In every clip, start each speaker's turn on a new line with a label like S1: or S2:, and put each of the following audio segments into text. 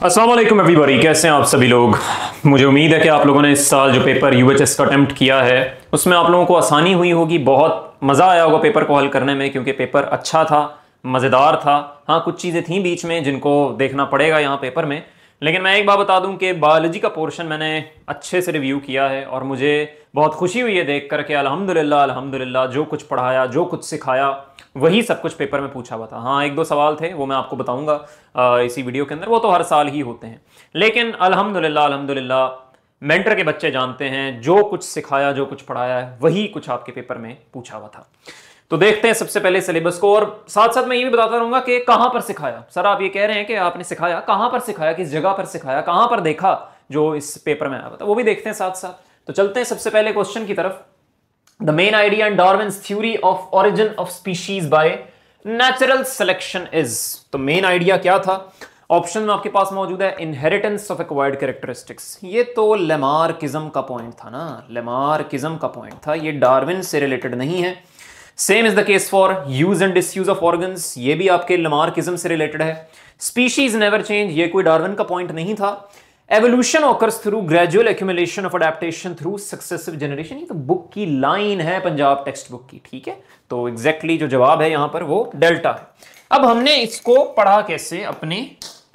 S1: अस्सलाम वालेकुम एवरीबॉडी, कैसे हैं आप सभी लोग। मुझे उम्मीद है कि आप लोगों ने इस साल जो पेपर यूएचएस का अटेम्प्ट किया है उसमें आप लोगों को आसानी हुई होगी, बहुत मज़ा आया होगा पेपर को हल करने में, क्योंकि पेपर अच्छा था, मज़ेदार था। हाँ, कुछ चीज़ें थीं बीच में जिनको देखना पड़ेगा यहाँ पेपर में, लेकिन मैं एक बात बता दूं कि बायोलॉजी का पोर्शन मैंने अच्छे से रिव्यू किया है और मुझे बहुत खुशी हुई है देख कर के अल्हम्दुलिल्लाह अल्हम्दुलिल्लाह जो कुछ पढ़ाया, जो कुछ सिखाया, वही सब कुछ पेपर में पूछा हुआ था। हाँ, एक दो सवाल थे, वो मैं आपको बताऊंगा इसी वीडियो के अंदर, वो तो हर साल ही होते हैं, लेकिन अल्हम्दुलिल्लाह अल्हम्दुलिल्लाह मेंटर के बच्चे जानते हैं जो कुछ सिखाया, जो कुछ पढ़ाया है, वही कुछ आपके पेपर में पूछा हुआ था। तो देखते हैं सबसे पहले सिलेबस को, और साथ साथ मैं ये भी बताता रहूंगा कि कहां पर सिखाया। सर आप ये कह रहे हैं कि आपने सिखाया, कहां पर सिखाया, किस जगह पर सिखाया, कहां पर देखा जो इस पेपर में आया था, वो भी देखते हैं साथ साथ। तो चलते हैं सबसे पहले क्वेश्चन की तरफ। The main idea in Darwin's theory of origin of species by natural selection is. तो मेन आइडिया क्या था? ऑप्शन में आपके पास मौजूद है इनहेरिटेंस ऑफ एक्वायर्ड कैरेक्टरिस्टिक्स। ये तो लेमार्किज्म का पॉइंट था ना, लेमार्किज्म का पॉइंट था, ये डार्विन से रिलेटेड नहीं है। Same is the case for use and disuse of organs, ये भी आपके लेमार्किज्म से रिलेटेड है। स्पीशीज नेवर चेंज, ये कोई डार्विन का पॉइंट नहीं था। Evolution occurs through gradual accumulation of adaptation through successive generation, ये तो बुक की लाइन है, पंजाब टेक्स्ट बुक की, ठीक है। तो एग्जैक्टली जो जवाब है यहां पर वो डेल्टा है। अब हमने इसको पढ़ा कैसे अपने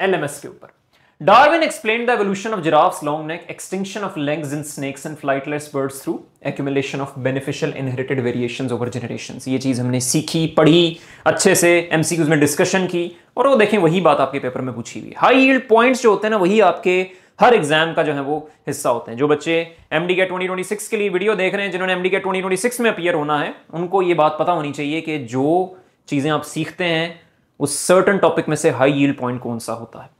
S1: एलएमएस के ऊपर। Darwin explained the evolution of giraffes' long neck, extinction of legs in snakes and flightless birds through accumulation of beneficial inherited variations over generations। ये चीज हमने सीखी, पढ़ी अच्छे से, एमसीक्यूज में डिस्कशन की, और वो देखें वही बात आपके पेपर में पूछी हुई। हाई यील्ड पॉइंट्स जो होते हैं ना, वही आपके हर एग्जाम का जो है वो हिस्सा होते हैं। जो बच्चे एमडीके 2026 के लिए वीडियो देख रहे हैं, जिन्होंने एमडीके 2026 में अपीयर होना है, उनको ये बात पता होनी चाहिए कि जो चीजें आप सीखते हैं उस सर्टन टॉपिक में से हाई यील्ड पॉइंट कौन सा होता है।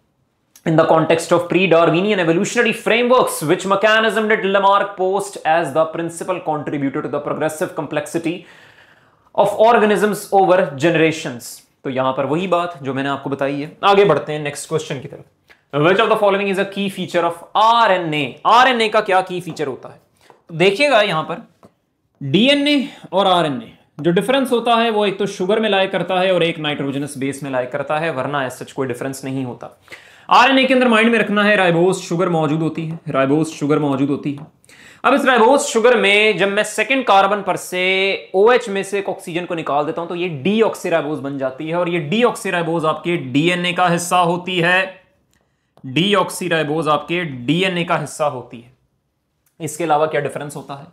S1: In the context of pre-Darwinian evolutionary frameworks, which mechanism did Lamarck post as the principal contributor to the progressive complexity of organisms over generations? तो यहां पर वही बात जो मैंने आपको बताई है। आगे बढ़ते हैं नेक्स्ट क्वेश्चन की तरफ। Which of the following is a key feature of RNA? RNA का क्या की फीचर होता है? तो देखिएगा यहां पर डीएनए और आरएनए जो डिफरेंस होता है वो एक तो शुगर में लाया करता है और एक नाइट्रोजनस बेस में लाया करता है, वरना ऐसा कोई डिफरेंस नहीं होता। आरएनए के अंदर माइंड में रखना है राइबोज शुगर मौजूद होती है, राइबोज शुगर मौजूद होती है। अब इस राइबोज शुगर में जब मैं सेकंड कार्बन पर से OH में से ऑक्सीजन को निकाल देता हूं तो ये डीऑक्सीराइबोज बन जाती है, और ये डीऑक्सीराइबोज आपके डीएनए का हिस्सा होती है। डीऑक्सीराइबोज आपके डीएनए का हिस्सा होती है। इसके अलावा क्या डिफरेंस होता है?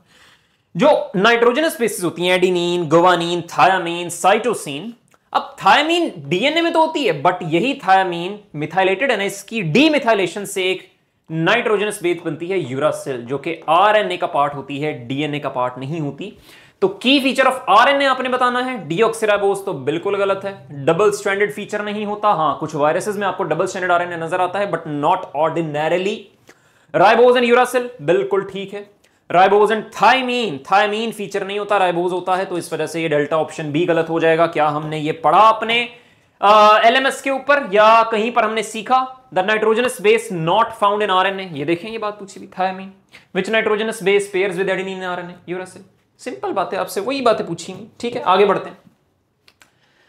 S1: जो नाइट्रोजनस बेसिस होती हैं, एडेनिन, गुवानिन, थायामीन, साइटोसिन। अब थायामीन डीएनए में तो होती है, बट यही थायामीन मिथाइलेटेड है ना, इसकी डीमिथाइलेशन से एक नाइट्रोजनस बेस बनती है यूरासिल, जो कि आरएनए का पार्ट होती है, डीएनए का पार्ट नहीं होती। तो की फीचर ऑफ आरएनए आपने बताना है। डीऑक्सीराइबोज तो बिल्कुल गलत है, डबल स्ट्रैंडेड फीचर नहीं होता। हाँ, कुछ वायरसेस में आपको डबल स्ट्रैंडेड आरएनए नजर आता है, but not ordinarily. Ribose and uracil बिल्कुल ठीक है। Ribose and thymine, thymine feature नहीं होता, राइबोज होता है, तो इस वजह से ये डेल्टा ऑप्शन बी गलत हो जाएगा। क्या हमने ये पढ़ा अपने एलएमएस के ऊपर या कहीं पर हमने सीखा? The nitrogenous base not found in RNA, ये देखें ये बात पूछी भी, thymine which nitrogenous base pairs with adenine in RNA, uracil. Simple बात है, आपसे वही बातें पूछेंगी, ठीक है। आगे बढ़ते हैं।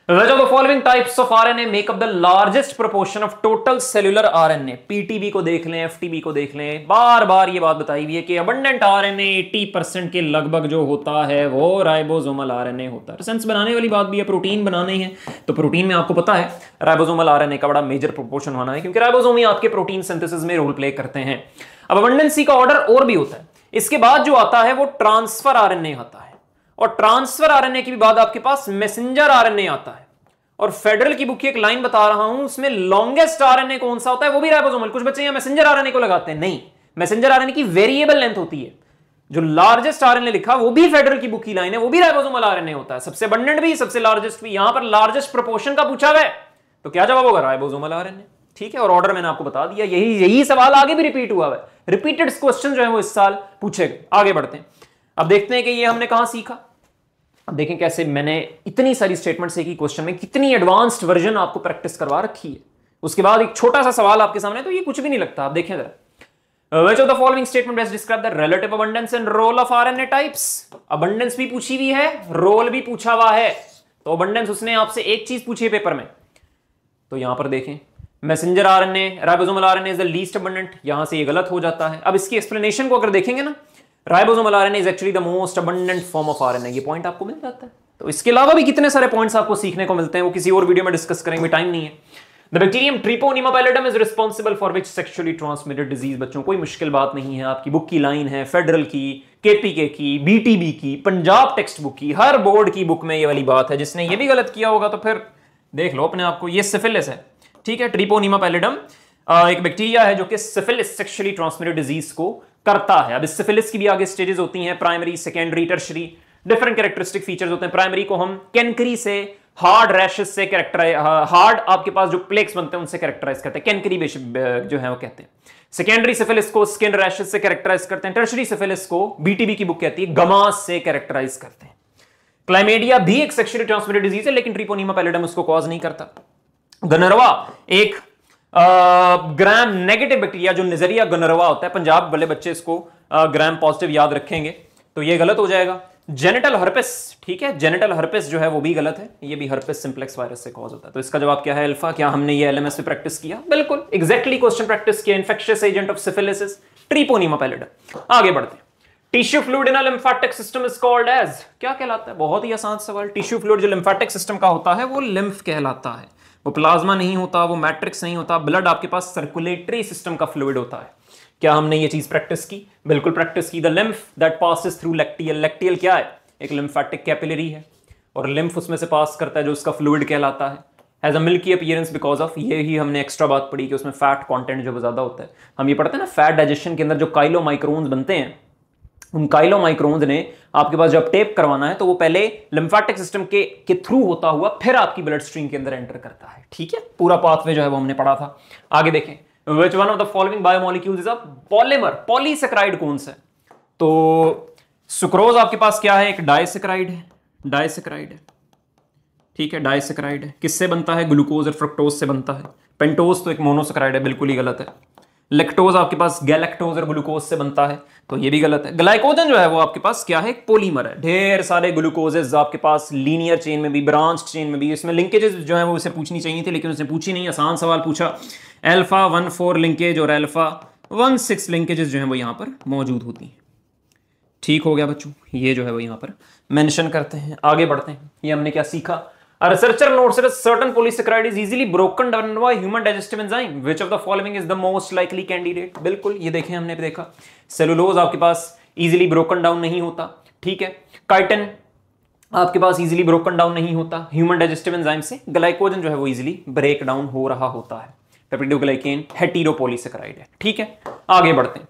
S1: Which of the following types of RNA make up the largest proportion of total cellular RNA? PTB को देख लें, FTB को देख लें, बार बार ये बात बताई हुई है कि abundant RNA 80% के लगभग जो होता है वो राइबोसोमल RNA होता है। सेंस बनाने वाली बात भी है, प्रोटीन बनाने हैं तो प्रोटीन में आपको पता है राइबोसोमल RNA का बड़ा मेजर प्रोपोर्शन होना है, क्योंकि राइबोसोम ही आपके प्रोटीन सिंथेसिस में रोल प्ले करते हैं। अब अबंडेंसी का ऑर्डर और भी होता है। इसके बाद जो आता है वो ट्रांसफर RNA आता है, और ट्रांसफर आरएनए के बाद आपके पास मैसेंजर आरएनए आता है। और फेडरल की बुक की एक लाइन बता रहा हूं, उसमें लॉन्गेस्ट आरएनए कौन सा होता है? वो भी राइबोसोमल। कुछ बच्चे यहां मैसेंजर आरएनए को लगाते हैं, नहीं, मैसेंजर आरएनए की वेरिएबल लेंथ होती है। जो लार्जेस्ट आरएनए लिखा वो भी फेडरल की बुक की लाइन है, वो भी राइबोसोमल आरएनए होता है, सबसे अबंडेंट भी, सबसे लार्जेस्ट भी। यहां पर लार्जेस्ट प्रोपोर्शन का पूछा गया तो क्या जवाब होगा? राइबोसोमल आरएनए, ठीक है। और ऑर्डर मैंने आपको बता दिया, यही सवाल आगे भी रिपीट हुआ है, रिपीटेड क्वेश्चन जो है वो इस साल पूछे गए। आगे बढ़ते हैं, अब देखते हैं कि ये हमने कहां सीखा। अब देखें कैसे मैंने इतनी सारी स्टेटमेंट्स एक ही क्वेश्चन में, कितनी एडवांस्ड वर्जन आपको प्रैक्टिस करवा रखी है। उसके बाद एक छोटा सा सवाल आपके सामने, तो ये कुछ भी नहीं लगता। आप देखें जरा, which of the following statement best describe the relative abundance and role of RNA types? Abundance भी पूछी हुई है, रोल भी पूछा हुआ है। तो अबंडेंस उसने आपसे एक चीज पूछी है पेपर में, तो यहां पर देखें messenger RNA, ribosomal RNA is the least abundant, यहां से ये गलत हो जाता है। अब इसकी एक्सप्लेनेशन को अगर देखेंगे ना, ribosomal RNA is actually the most abundant form of RNA, ये पॉइंट आपको मिल जाता है। तो इसके अलावा भी कितने सारे पॉइंट्स आपको सीखने को मिलते हैं, वो किसी और वीडियो में डिस्कस करेंगे, टाइम नहीं है। The bacterium Treponema pallidum is responsible for which sexually transmitted disease. बच्चों कोई मुश्किल बात नहीं है, आपकी बुक की लाइन है, फेडरल की, केपीके की, बीटीबी की, पंजाब टेक्स्ट बुक की, हर बोर्ड की बुक में ये वाली बात है। जिसने ये भी गलत किया होगा तो फिर देख लो अपने आप को, ये सिफिलिस है, ठीक है। ट्रिपोनिमा पैलिडम एक बैक्टीरिया है जो कि सिफिलिस सेक्सुअली ट्रांसमिटेड डिजीज को करता है। अब इस सिफिलिस की भी आगे स्टेजेस होती हैं, primary, secondary, tertiary, different characteristic features होते हैं। प्राइमरी को हम कैनकरी से, हार्ड रैशेस से कैरेक्टराइज, हार्ड आपके पास जो प्लेक्स बनते हैं उनसे कैरेक्टराइज करते हैं, कैनकरी जो है वो कहते हैं। सेकेंडरी सिफिलिस को स्किन रैशेस से कैरेक्टराइज करते हैं। टर्शरी सिफिलिस को बीटीबी की बुक कहती है गमास से कैरेक्टराइज करते हैं। क्लाइमेडिया भी एक सेक्सुअली ट्रांसमिटेड डिजीज है, लेकिन ट्रिपोनिमा पैलिडम उसको कॉज नहीं करता। गनरवा एक ग्राम नेगेटिव बैक्टीरिया, जो निजरिया गनरवा होता है, पंजाब वाले बच्चे इसको ग्राम पॉजिटिव याद रखेंगे, तो ये गलत हो जाएगा। जेनिटल हर्पिस, ठीक है, जेनिटल हर्पिस जो है वो भी गलत है, ये भी हर्पिस सिंप्लेक्स वायरस से कॉज होता है। तो इसका जवाब क्या है अल्फा। क्या हमने ये एलएमएस में प्रैक्टिस किया? बिल्कुल एग्जैक्टली क्वेश्चन प्रैक्टिस किया। Infectious agent of syphilis Treponema pallidum. आगे बढ़ते हैं। Tissue fluid in a lymphatic system is called as, क्या कहलाता है? बहुत ही आसान सवाल। टिश्यू फ्लूइड जो लिम्फेटिक सिस्टम का होता है वो लिम्फ कहलाता है। वो प्लाज्मा नहीं होता, वो मैट्रिक्स नहीं होता, ब्लड आपके पास सर्कुलेटरी सिस्टम का फ्लूइड होता है। क्या हमने ये चीज प्रैक्टिस की? बिल्कुल प्रैक्टिस की। The lymph that passes through lacteal, lacteal क्या है? एक लिम्फेटिक कैपिलरी है और लिम्फ उसमें से पास करता है, जो उसका फ्लूइड कहलाता है। Has a milky appearance because of, ये ही हमने एक्स्ट्रा बात पढ़ी कि उसमें फैट कंटेंट जो ज्यादा होता है। हम ये पढ़ते हैं ना, फैट डाइजेशन के अंदर जो काइलोमाइक्रोन्स बनते हैं, उन काइलोमाइक्रोन्स ने आपके पास जब टेप करवाना है तो वो पहले लिम्फेटिक सिस्टम के थ्रू होता हुआ फिर आपकी ब्लड स्ट्रीम के अंदर एंटर करता है, ठीक है। पूरा पाथवे जो है वो हमने पढ़ा था। आगे देखें, which one of the following biomolecules is a polymer? Polysaccharide कौन सा है? तो सुक्रोज आपके पास क्या है? एक डाइसेक्राइड है, डाइसेक्राइड है, ठीक है, डाइसेक्राइड है। किससे बनता है? ग्लूकोज और फ्रक्टोज से बनता है। पेंटोज तो एक मोनोसेक्राइड है, बिल्कुल ही गलत है। लैक्टोज आपके पास गैलेक्टोज और ग्लूकोज से बनता है, तो ये भी गलत है। ग्लाइकोजन जो है वो आपके पास क्या है? एक पोलीमर है। ढेर सारे ग्लूकोजेस आपके पास लीनियर चेन में भी, ब्रांच चेन में भी। इसमें लिंकेजेस जो है वो उसे पूछनी चाहिए थी, लेकिन उसने पूछी नहीं, आसान सवाल पूछा। अल्फा 1,4 लिंकेज और अल्फा 1,6 लिंकेजेस जो है वो यहाँ पर मौजूद होती हैं। ठीक हो गया बच्चों, ये जो है वो यहाँ पर मेंशन करते हैं। आगे बढ़ते हैं। ये हमने क्या सीखा? A researcher notes that a certain polysaccharide is easily broken down by human digestive enzyme. Which of the following is the most likely candidate? बिल्कुल ये देखें, हमने भी देखा। सेलुलोज आपके पास इजीली ब्रोकन डाउन नहीं होता, ठीक है। काइटिन आपके पास इजीली ब्रोकन डाउन नहीं होता ह्यूमन डाइजेस्टिव एंजाइम से। ग्लाइकोजन जो है वो इजीली ब्रेक डाउन हो रहा होता है। पेप्टिडोग्लाइकेन हेटेरोपॉलीसेकेराइड है, ठीक है। आगे बढ़ते हैं।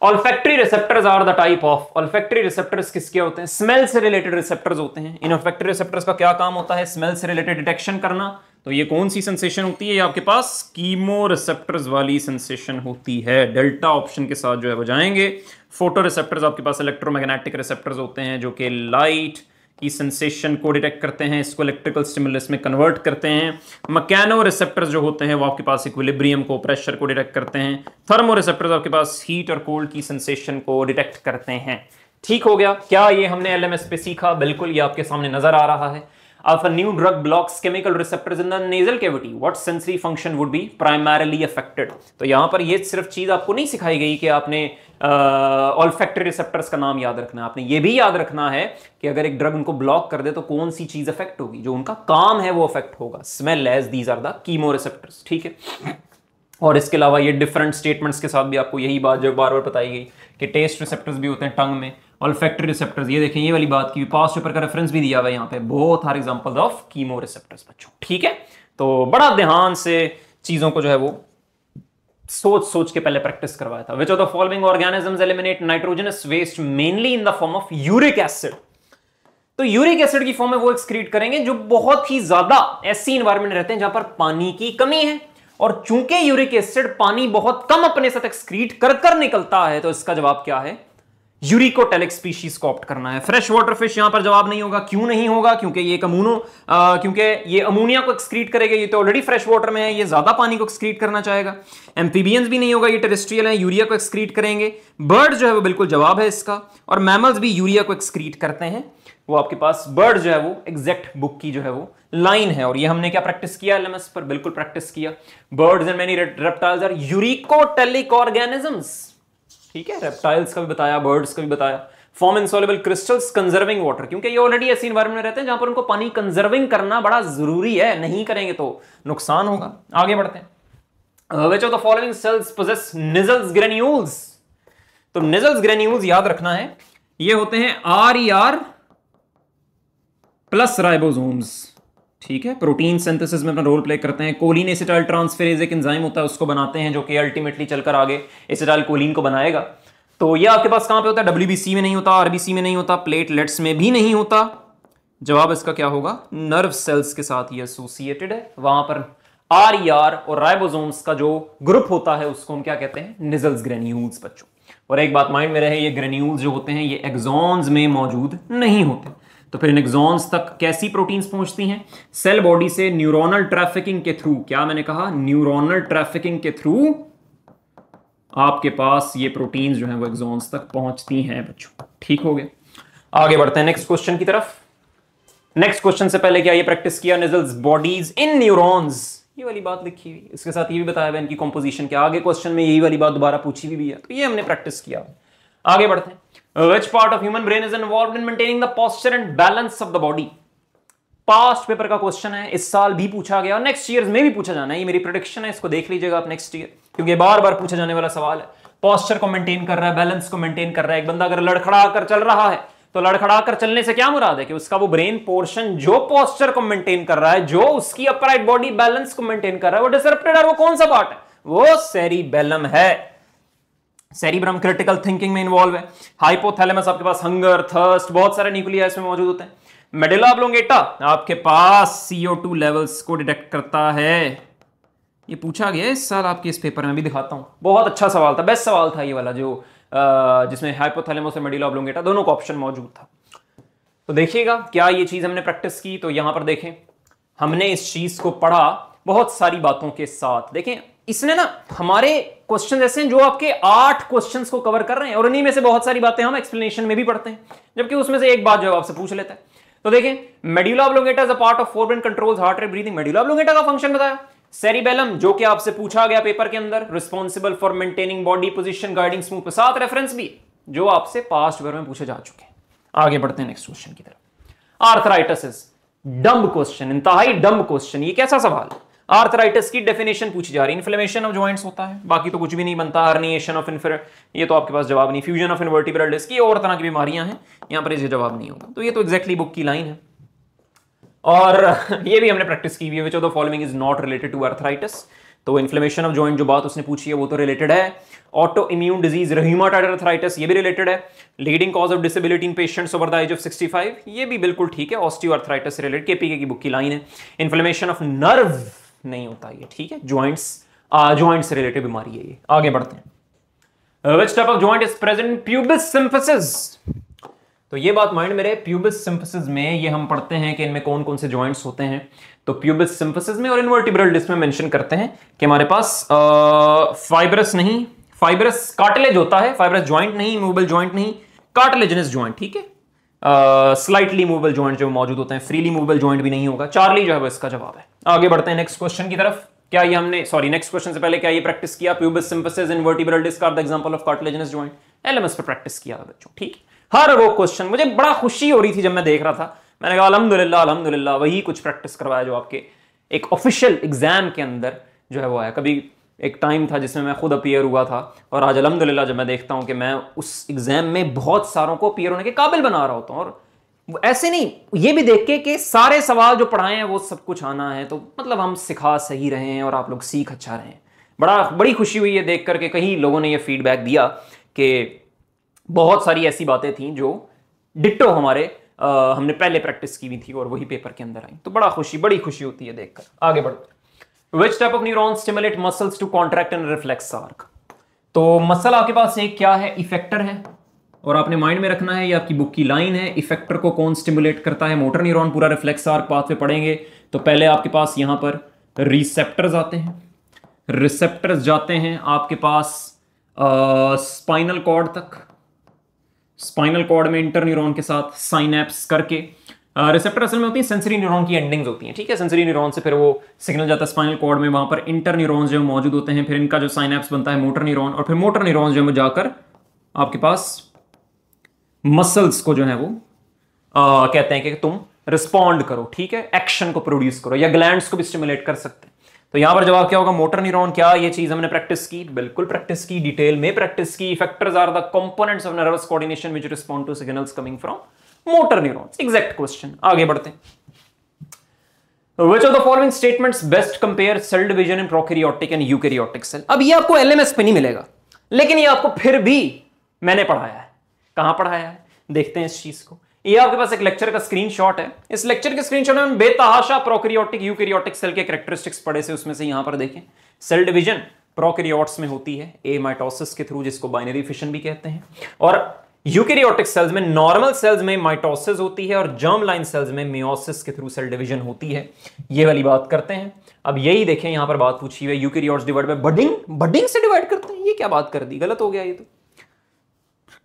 S1: Olfactory receptors are the type of, olfactory receptors किसके होते हैं? स्मेल से रिलेटेड रिसेप्टर्स होते हैं। इन ऑल्फैक्टरी रिसेप्टर्स का क्या काम होता है? स्मेल से रिलेटेड डिटेक्शन करना। तो ये कौन सी सेंसेशन होती है? ये आपके पास कीमो रिसेप्टर्स वाली सेंसेशन होती है। डेल्टा ऑप्शन के साथ जो है वो जाएंगे। फोटो रिसेप्टर्स आपके पास इलेक्ट्रोमैग्नेटिक रिसेप्टर्स होते हैं, जो कि लाइट की सेंसेशन को डिटेक्ट करते हैं, इसको इलेक्ट्रिकल स्टिमुलस में कन्वर्ट करते हैं। मैकेनो रिसेप्टर्स जो होते हैं वो आपके पास इक्विलिब्रियम को, प्रेशर को डिटेक्ट करते हैं। थर्मो रिसेप्टर्स आपके पास हीट और कोल्ड की सेंसेशन को डिटेक्ट करते हैं। ठीक हो गया। क्या ये हमने एलएमएस पे सीखा? बिल्कुल, ये आपके सामने नजर आ रहा है। If a new drug blocks chemical receptors in the nasal cavity, what sensory function would be primarily affected? तो यहां पर ये सिर्फ चीज आपको नहीं सिखाई गई कि आपने olfactory receptors का नाम याद रखना है, आपने ये भी याद रखना है कि अगर एक ड्रग उनको ब्लॉक कर दे तो कौन सी चीज अफेक्ट होगी, जो उनका काम है वो अफेक्ट होगा। Smell as these are the chemo receptors, ठीक है। और इसके अलावा ये डिफरेंट स्टेटमेंट्स के साथ भी आपको यही बात जो बार बार बताई गई कि टेस्ट रिसेप्टर्स भी होते हैं टंग में, ऑल्फैक्टरी रिसेप्टर्स, ये देखें ये वाली बात की पास्ट पेपर का रेफरेंस भी दिया हुआ है यहाँ पे, both are examples of chemo receptors बच्चों, ठीक है। तो बड़ा ध्यान से चीजों को जो है वो सोच सोच के पहले प्रैक्टिस करवाया था। Which of the following organisms eliminate nitrogenous waste mainly in the form of uric acid? तो यूरिक एसिड की फॉर्म में वो एक्सक्रीट करेंगे जो बहुत ही ज्यादा ऐसी एनवायरमेंट रहते हैं जहां पर पानी की कमी है, और चूंकि यूरिक एसिड पानी बहुत कम अपने साथ एक्सक्रीट कर निकलता है, तो इसका जवाब क्या है? यूरिकोटेलिक स्पीशीज को ऑप्ट करना है। फ्रेश वाटर फिश यहां पर जवाब नहीं होगा। क्यों नहीं होगा? क्योंकि ये क्योंकि ये अमोनिया को एक्सक्रीट करेगा, ये तो ऑलरेडी फ्रेश वाटर में है, ये ज्यादा पानी को एक्सक्रीट करना चाहेगा। एम्फीबियंस भी नहीं होगा, ये टेरेस्ट्रियल है, यूरिया को एक्सक्रीट करेंगे। बर्ड जो है वो बिल्कुल जवाब है इसका, और मैमल्स भी यूरिया को एक्सक्रीट करते हैं। वो आपके पास बर्ड जो है वो एग्जैक्ट बुक की जो है वो लाइन है, और ये हमने क्या प्रैक्टिस किया एलएमएस पर? बिल्कुल प्रैक्टिस किया। Birds and many reptiles are uricotelic organisms. ठीक है, रेप्टाइल्स का भी बताया, बर्ड्स का भी बताया। Form insoluble crystals conserving water, क्योंकि ये ऑलरेडी ऐसी एनवायरनमेंट में रहते हैं जहां पर उनको पानी कंजर्विंग करना बड़ा जरूरी है, नहीं करेंगे तो नुकसान होगा। आगे बढ़ते हैं। Which of the following cells possess Nissl's granules? तो निजल्स ग्रेन्यूल्स याद रखना है, ये होते हैं RER प्लस राइबोसोम्स। ठीक है, प्रोटीन सिंथेसिस में अपना रोल प्ले करते हैं। कोलिन एसिटाइल ट्रांसफेरेज एक एंजाइम होता है, उसको बनाते हैं, जो कि अल्टीमेटली चलकर आगे एसिटाइल कोलिन को बनाएगा। तो ये आपके पास कहां पे होता है? WBC में नहीं होता, RBC में नहीं होता, प्लेटलेट्स में भी नहीं होता। जवाब इसका क्या होगा? नर्व सेल्स के साथ ये एसोसिएटेड है। वहां पर RER और राइबोसोम्स का जो ग्रुप होता है उसको हम क्या कहते हैं? निजल्स ग्रेन्यूल्स बच्चों। और एक बात माइंड में रहे, ये ग्रेन्यूल्स जो होते हैं ये एक्सॉन्स में मौजूद नहीं होते। तो फिर इन एक्सॉन्स तक कैसी प्रोटीन्स पहुंचती हैं? सेल बॉडी से न्यूरोनल ट्रैफिकिंग के थ्रू। क्या मैंने कहा? न्यूरोनल ट्रैफिकिंग के थ्रू आपके पास ये प्रोटीन्स जो हैं वो एक्सॉन्स तक पहुंचती हैं बच्चों। ठीक हो गया, आगे बढ़ते हैं नेक्स्ट क्वेश्चन की तरफ। नेक्स्ट क्वेश्चन से पहले क्या ये प्रैक्टिस किया? निजल्स बॉडीज इन न्यूरॉन्स, ये वाली बात लिखी हुई, इसके साथ ये भी बताया इनकी कॉम्पोजिशन क्या। आगे क्वेश्चन में यही वाली बात दोबारा पूछी भी है, तो ये हमने प्रैक्टिस किया। आगे बढ़ते हैं। Which part of human brain is involved in maintaining the posture and balance of the body? Past paper का क्वेश्चन है, इस साल भी पूछा गया और नेक्स्ट ईयर में भी पूछा जाना है। ये मेरी प्रेडिक्शन है, इसको देख लीजिएगा आप नेक्स्ट ईयर, क्योंकि बार बार पूछा जाने वाला सवाल है। पोस्चर को मेंटेन कर रहा है, बैलेंस को मेंटेन कर रहा है। एक बंदा अगर लड़खड़ा कर चल रहा है तो लड़खड़ा कर चलने से क्या मुराद है? कि उसका वो ब्रेन पोर्शन जो पोस्चर को मेंटेन कर रहा है, जो उसकी अपराइट बॉडी बैलेंस को मेंटेन कर रहा है, वो डिसरप्टेड है। वो कौन सा पार्ट है? वो सेरिबेलम है। सेरिब्रम क्रिटिकल थिंकिंग में इन्वॉल्व है। हाइपोथैलेमस आपके पास हंगर, थर्स्ट, बहुत सारे न्यूक्लिया इसमें मौजूद होते हैं। मेडुला ऑब्लोंगेटा आपके पास CO2 लेवल्स को डिटेक्ट करता है। ये पूछा गया इस साल आपके इस पेपर में, भी दिखाता हूं। बहुत अच्छा सवाल था, बेस्ट सवाल था ये वाला, जो जिसमें हाइपोथैलेमस और मेडुला ऑब्लोंगेटा दोनों का ऑप्शन मौजूद था। तो देखिएगा क्या ये चीज हमने प्रैक्टिस की। तो यहां पर देखें, हमने इस चीज को पढ़ा बहुत सारी बातों के साथ। देखें, इसने ना हमारे क्वेश्चन ऐसे हैं जो आपके 8 क्वेश्चंस को कवर कर रहे हैं, और उन्हीं में से बहुत सारी बातें हम एक्सप्लेनेशन में भी पढ़ते हैं, जबकि उसमें से एक बात जो आपसे पूछ लेता है। तो देखें, medulla oblongata is a part of forebrain, controls heart rate, breathing. Medulla oblongata का फंक्शन बताया। सेरिबेलम, जो कि आपसे पूछा गया पेपर के अंदर, responsible for maintaining body position, guiding smooth, साथ रेफरेंस भी जो आपसे पास्ट पेपर में पूछे जा चुके हैं। आगे बढ़ते हैं नेक्स्ट क्वेश्चन की तरफ। आर्थराइटिस इज डम्ब क्वेश्चन, इंतहाई डम्ब क्वेश्चन। ये कैसा सवाल है? आर्थराइटिस की डेफिनेशन पूछी जा रही है। इन्फ्लेमेशन ऑफ जॉइंट्स होता है, बाकी तो कुछ भी नहीं बनता। हर्निएशन ऑफ ये तो आपके पास जवाब नहीं। फ्यूजन ऑफ इनवर्टिब्रल डिस्क, ये और तरह की बीमारियां हैं, यहां पर ये जवाब नहीं होगा। तो ये तो एग्जैक्टली बुक की लाइन है, और ये भी हमने प्रैक्टिस की हुई है। Which of the following is not related to arthritis? तो इन्फ्लेमेशन ऑफ जॉइंट जो बात उसने पूछी है वो तो रिलेटेड है। Auto immune disease, rheumatoid arthritis, ये भी रिलेटेड है। Leading cause of disability in patients over the age of 65, ये भी बिल्कुल ठीक है। ऑस्टियोआर्थराइटिस से रिलेटेड केपीके की बुक की लाइन है। इन्फ्लेमेशन ऑफ नर्व नहीं होता ये, ठीक है। जॉइंट्स से रिलेटेड बीमारी है ये। आगे बढ़ते हैं। Which type of joint is present in pubis symphysis? तो ये बात माइंड में रहे, प्यूबिस सिम्फिसिस में ये हम पढ़ते हैं कि इनमें कौन कौन से जॉइंट्स होते हैं। तो प्यूबिस सिम्फिसिस में और इनवर्टिब्रल डिस्क में मेंशन करते हैं कि हमारे पास फाइब्रस नहीं, फाइब्रस कार्टिलेज होता है, फाइब्रस जॉइंट नहीं, मूवेबल जॉइंट नहीं, कार्टिलेजिनस जॉइंट, ठीक है। स्लाइटली मूवेबल जॉइंट जो मौजूद होते हैं, फ्रीली मूवेबल जॉइंट भी नहीं होगा। चार्ली जो है वो इसका जवाब है। आगे बढ़ते हैं नेक्स्ट क्वेश्चन की तरफ। क्या ये हमने नेक्स्ट क्वेश्चन से पहले क्या ये प्रैक्टिस किया? Pubis symphysis, intervertebral disc are the example of cartilaginous joint. LMS पे प्रैक्टिस किया था बच्चों, ठीक। हर वो क्वेश्चन मुझे बड़ा खुशी हो रही थी जब मैं देख रहा था। मैंने कहा अल्हम्दुलिल्लाह अल्हम्दुलिल्लाह, वही कुछ प्रैक्टिस करवाया जो आपके एक ऑफिशियल एग्जाम के अंदर जो है वो आया। कभी एक टाइम था जिसमें मैं खुद अपीयर हुआ था, और आज अल्हम्दुलिल्लाह जब मैं देखता हूं कि मैं उस एग्जाम में बहुत सारों को अपीयर होने के काबिल बना रहा होता हूं। और ऐसे नहीं, ये भी देख के कि सारे सवाल जो पढ़ाए हैं वो सब कुछ आना है, तो मतलब हम सिखा सही रहे हैं और आप लोग सीख अच्छा रहे हैं। बड़ी खुशी हुई है देख करके। कई लोगों ने ये फीडबैक दिया कि बहुत सारी ऐसी बातें थी जो डिट्टो हमने पहले प्रैक्टिस की हुई थी और वही पेपर के अंदर आई। तो बड़ी खुशी होती है देखकर। आगे बढ़ो। Which type of neurons stimulate muscles to contract and reflex arc? तो मसल आपके पास एक क्या है? इफेक्टर है, और आपने माइंड में रखना है, ये आपकी बुक की लाइन है। इफेक्टर को कौन स्टिमुलेट करता है? Motor neuron. पूरा रिफ्लेक्स आर्क पाथ पे पढ़ेंगे तो पहले आपके पास यहां पर रिसेप्टर्स आते हैं, रिसेप्टर्स जाते हैं आपके पास स्पाइनल कॉर्ड तक। स्पाइनल कॉर्ड में इंटर न्यूरॉन के साथ साइनैप्स करके रिसेप्टर असल में होती है सेंसरी न्यूरॉन की एंडिंग्स होती हैं, ठीक है। सेंसरी न्यूरॉन से फिर वो सिग्नल जाता है स्पाइनल कॉर्ड में, वहां पर इंटर न्यूरॉन्स जो मौजूद होते हैं, फिर इनका जो साइनैप्स बनता है मोटर न्यूरॉन, और फिर मोटर न्यूरॉन्स जो जाकर आपके पास मसल्स को जो है वो कहते हैं कि तुम रिस्पॉन्ड करो, ठीक है, एक्शन को प्रोड्यूस करो, या ग्लैंड्स को भी स्टिमुलेट कर सकते हैं। तो यहां पर जवाब क्या होगा? Motor neuron. क्या ये चीज हमने प्रैक्टिस की? बिल्कुल प्रैक्टिस की, डिटेल में प्रैक्टिस की। Effectors are the components of nervous coordination which respond to signals coming from motor neurons. Exact question. आगे बढ़ते हैं। Which of the following statements best compare cell division in prokaryotic and eukaryotic cell? अब ये आपको LMS पे नहीं मिलेगा, लेकिन ये आपको फिर भी मैंने पढ़ाया है। कहां पढ़ाया है देखते हैं इस चीज को। ये आपके पास एक लेक्चर का स्क्रीनशॉट है। इस लेक्चर के स्क्रीनशॉट में बेतहाशा प्रोकैरियोटिक यूकैरियोटिक सेल के कैरेक्टरिस्टिक्स पढ़े से उसमें से यहां पर देखें सेल डिवीजन प्रोकैरियोट्स में होती है ए माइटोसिस के थ्रू, जिसको बाइनरी फिशन भी कहते हैं, और यूकैरियोटिक सेल्स में, नॉर्मल सेल्स में माइटोसिस होती है, और जर्म लाइन सेल्स में मियोसिस के थ्रू सेल डिवीजन होती है। ये वाली बात करते हैं। अब यही देखें यहां पर बात पूछी हुई है, eukaryotes divide by budding, budding से डिवाइड करते हैं। ये क्या बात कर दी? गलत हो गया ये तो।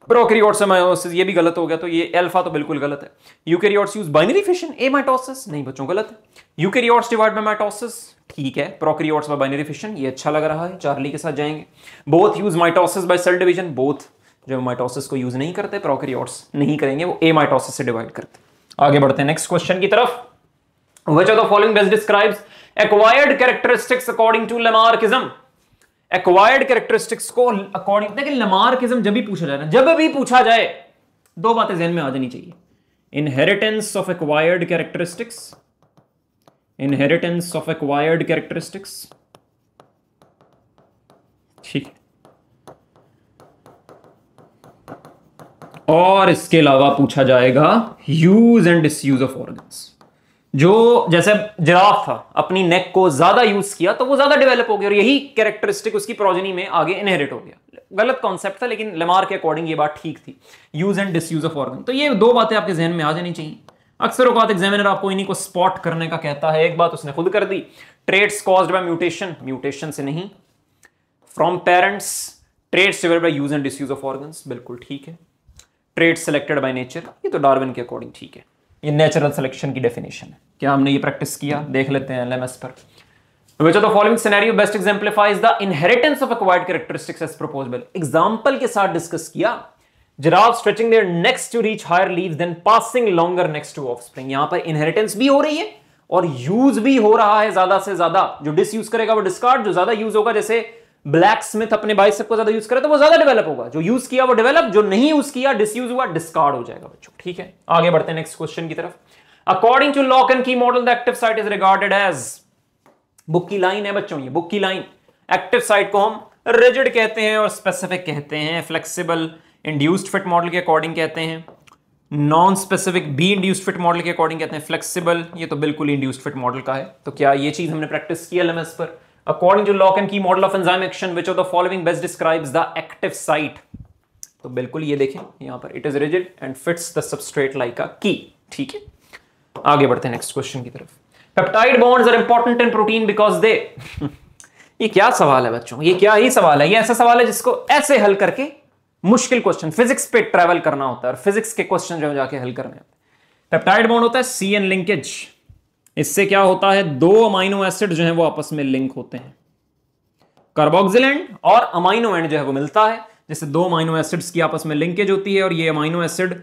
S1: प्रोकैरियोट्स से माइटोसिस, ये भी गलत हो गया, तो ये अल्फा तो बिल्कुल गलत है। यूकैरियोट्स यूज बाइनरी फिशन ए माइटोसिस, नहीं बच्चों गलत है। यूकैरियोट्स डिवाइड बाय माइटोसिस ठीक है, प्रोकैरियोट्स बाय बाइनरी फिशन ये अच्छा लग रहा है, चार्ली के साथ जाएंगे। Both use mitosis by cell division, both जो माइटोसिस को यूज नहीं करते प्रोकैरियोट्स नहीं करेंगे, वो ए माइटोसिस से डिवाइड करते। आगे बढ़ते हैं नेक्स्ट क्वेश्चन की तरफ। Which of the following best describes acquired characteristics according to Lamarckism? Acquired characteristics को अकॉर्डिंग, देखिए लमार्किज्म जब भी पूछा जाए ना, जब भी पूछा जाए दो बातें ज़हन में आ जानी चाहिए। Inheritance of acquired characteristics, inheritance of acquired characteristics, ठीक है, और इसके अलावा पूछा जाएगा use and disuse of organs. जो जैसे जिराफ था, अपनी नेक को ज्यादा यूज किया तो वो ज्यादा डेवलप हो गया, और यही कैरेक्टरिस्टिक उसकी प्रोजेनी में आगे इनहेरिट हो गया। गलत कॉन्सेप्ट था, लेकिन लेमार्क के अकॉर्डिंग ये बात ठीक थी, use and disuse of organ. तो ये दो बातें आपके जहन में आ जानी चाहिए। अक्सर औकात एग्जामिनर आपको इन्हीं को स्पॉट करने का कहता है। एक बात उसने खुद कर दी, traits caused by mutation, mutation से नहीं, from parents, traits developed by use and disuse of organs, बिल्कुल ठीक है। ट्रेड्स सिलेक्टेड बाय नेचर, ये तो डार्विन के अकॉर्डिंग ठीक है, ये नेचुरल सिलेक्शन की डेफिनेशन है। क्या हमने ये प्रैक्टिस किया? देख लेते हैं एलएमएस पर। Which of the following scenario best exemplifies the inheritance of acquired characteristics as proposed? Example के साथ डिस्कस किया। Giraffe stretching their necks to reach higher leaves then passing longer necks to offspring। यहां पर inheritance भी हो रही है और यूज भी हो रहा है ज्यादा से ज्यादा। जो डिसयूज करेगा वो डिस्कार्ड, जो ज्यादा यूज होगा, जैसे ब्लैक स्मिथ अपने बाइसेप को ज्यादा यूज करे तो वो ज्यादा डेवलप होगा, जो यूज किया वो डेवलप, जो नहीं यूज किया डिसयूज हुआ डिस्कार्ड हो जाएगा बच्चों, ठीक है। आगे बढ़ते हैं नेक्स्ट क्वेश्चन की तरफ। According to lock and key model the active site is regarded as, book की लाइन है बच्चों, ये बुक की लाइन। एक्टिव साइट को हम रिजिड कहते हैं और स्पेसिफिक कहते हैं। फ्लेक्सिबल इंड्यूस्ड फिट मॉडल के अकॉर्डिंग कहते हैं, non specific be induced fit model के अकॉर्डिंग कहते हैं फ्लेक्सिबल, ये तो बिल्कुल इंड्यूस्ड फिट मॉडल का है। तो क्या ये चीज हमने प्रैक्टिस की एलएमएस पर? According to lock and key model of enzyme action which of the following best describes the active site? तो बिल्कुल ये देखें यहां पर, it is rigid and fits the substrate like अ की, ठीक है। आगे बढ़ते हैं नेक्स्ट क्वेश्चन की तरफ। Peptide bonds are important in protein because they ये क्या सवाल है बच्चों? ये क्या ही सवाल है? ये ऐसा सवाल है जिसको ऐसे हल करके मुश्किल क्वेश्चन, फिजिक्स पे ट्रैवल करना होता है और फिजिक्स के क्वेश्चन जो जाके हल करने होते हैं। पेप्टाइड बॉन्ड होता है सी एन लिंकेज। इससे क्या होता है? दो अमाइनो एसिड जो है वो आपस में लिंक होते हैं। कार्बोक्सिल एंड और अमाइनो एंड जो है वो मिलता है, जैसे दो अमाइनो एसिड्स की आपस में लिंकेज होती है, और ये अमाइनो एसिड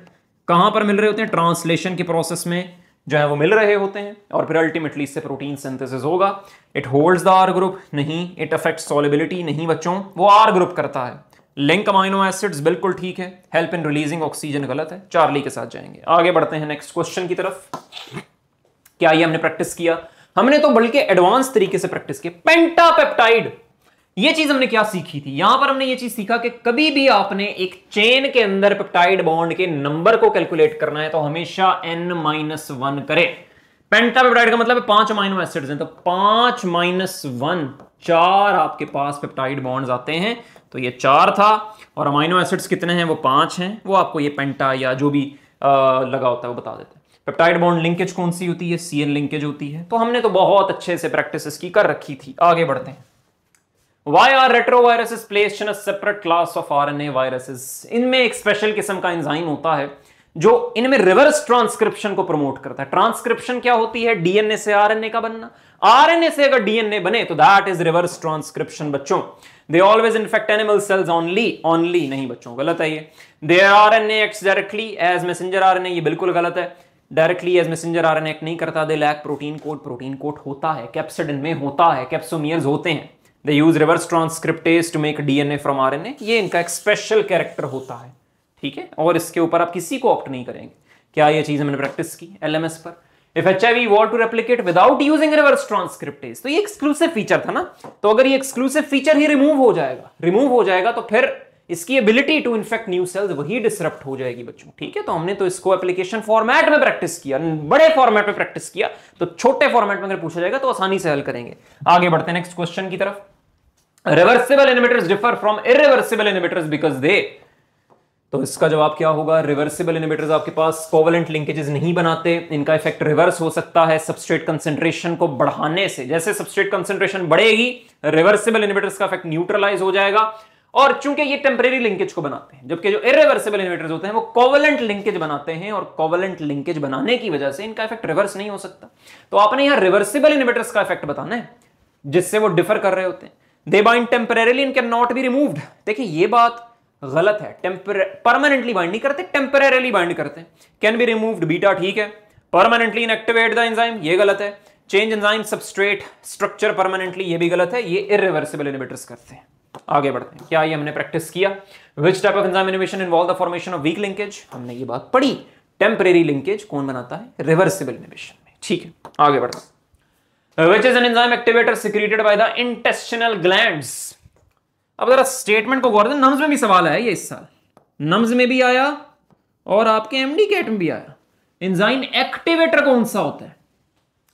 S1: कहां पर मिल रहे होते हैं? ट्रांसलेशन के प्रोसेस में जो है वो मिल रहे होते हैं, और फिर अल्टीमेटली इससे प्रोटीन सिंथेसिस होगा। It holds the R group, नहीं। इट अफेक्ट्स सॉल्युबिलिटी, नहीं बच्चों, वो आर ग्रुप करता है। लिंक अमाइनो एसिड्स, बिल्कुल ठीक है। हेल्प इन रिलीजिंग ऑक्सीजन, गलत है। चार्ली के साथ जाएंगे। आगे बढ़ते हैं नेक्स्ट क्वेश्चन की तरफ। क्या ये हमने प्रैक्टिस किया? हमने तो बल्कि एडवांस तरीके से प्रैक्टिस की। पेंटापेप्टाइड, ये चीज हमने क्या सीखी थी? यहां पर हमने ये चीज सीखा कि कभी भी आपने एक चेन के अंदर पेप्टाइड बॉन्ड के नंबर को कैलकुलेट करना है तो हमेशा n-1 करें। पेंटापेप्टाइड का मतलब है 5 अमीनो एसिड्स हैं, तो 5 माइनस 1 4 आपके पास पेप्टाइड बॉन्ड्स आते हैं, तो ये 4 था। और अमीनो एसिड्स कितने हैं, वो 5 हैं। वो आपको ये पेंटा या जो भी लगा होता है वो बता देते हैं। पेप्टाइड बॉन्ड लिंकेज कौन सी होती है, CN लिंकेज होती है। तो हमने तो बहुत अच्छे से प्रैक्टिस की कर रखी थी। आगे बढ़ते हैं। Why are retroviruses placed in a separate class of RNA viruses? इनमें एक स्पेशल किस्म का एंजाइम होता है जो इनमें रिवर्स ट्रांसक्रिप्शन को प्रमोट करता है। ट्रांसक्रिप्शन क्या होती है, डीएनए से आरएनए का बनना। आरएनए से अगर डीएनए बने तो दैट इज रिवर्स ट्रांसक्रिप्शन बच्चों। They always infect animal cells only नहीं बच्चों, गलत है ये। Their RNA acts directly as messenger RNA, ये बिल्कुल गलत है। Directly as messenger RNA act नहीं करता। दे लैक प्रोटीन कोड होता है, कैप्सिडिन में होता है, कैप्सोमियर्स होते हैं। They use reverse transcriptase to make DNA from RNA, ये इनका एक स्पेशल कैरेक्टर होता है, ठीक है। और इसके ऊपर आप किसी को ऑप्ट नहीं करेंगे। क्या ये चीज मैंने प्रैक्टिस की LMS पर। If HIV want to replicate without using reverse transcriptase, तो ये एक्सक्लूसिव फीचर था ना, तो अगर ये एक्सक्लूसिव फीचर ही रिमूव हो जाएगा तो फिर इसकी ability to infect new cells वही डिसरप्ट हो जाएगी बच्चों, ठीक है। तो हमने तो इसको एप्लीकेशन फॉर्मेट में प्रैक्टिस किया, बड़े फॉर्मेट में प्रैक्टिस किया, तो छोटे फॉर्मेट में अगर पूछा जाएगा तो आसानी से हल करेंगे। आगे बढ़ते हैं नेक्स्ट क्वेश्चन की तरफ। Reversible inhibitors differ from irreversible inhibitors because they, तो इसका जवाब क्या होगा, रिवर्सिबल इनहिबिटर्स आपके पास कोवेलेंट लिंकेजेस नहीं बनाते, इनका इफेक्ट रिवर्स हो सकता है सबस्ट्रेट कंसंट्रेशन को बढ़ाने से। जैसे सबस्ट्रेट कंसंट्रेशन बढ़ेगी, रिवर्सिबल इनहिबिटर्स का इफेक्ट न्यूट्रलाइज हो जाएगा। और चूंकि ये टेम्परेरी लिंकेज को बनाते हैं, जबकि जो इरिवर्सिबल इनहिबिटर्स होते हैं वो कोवेलेंट लिंकेज बनाते हैं, और कोवेलेंट लिंकेज बनाने की वजह से इनका इफेक्ट रिवर्स नहीं हो सकता। तो आपने यहां रिवर्सिबल इनहिबिटर्स का इफेक्ट बताना है जिससे वो डिफर कर रहे होते हैं। दे bind temporarily and can not be removed. देखिए ये बात गलत है, परमानेंटली बाइंड नहीं करते, टेम्परेरीली बाइंड करते हैं। कैन बी रिमूव्ड, बीटा ठीक है। परमानेंटली इनएक्टिवेट द एंजाइम, ये गलत है। Change enzyme substrate structure permanently, ये भी गलत है। ये इरिवर्सिबल इनहिबिटर्स करते हैं। आगे बढ़ते हैं। क्या ये हमने प्रैक्टिस किया। Which type of enzyme inhibition involve the formation of weak linkage, हमने ये बात पढ़ी। टेम्परेरी लिंकेज कौन बनाता है, रिवर्सिबल इनहिबिशन में, ठीक है। आगे बढ़ते हैं। Which is an enzyme activator secreted by the intestinal glands? अब जरा स्टेटमेंट को गौर दें, नम्स में भी सवाल आया ये इस साल, नम्स में भी आया और आपके एमडी कैट में भी आया। एंजाइम एक्टिवेटर कौन सा होता है,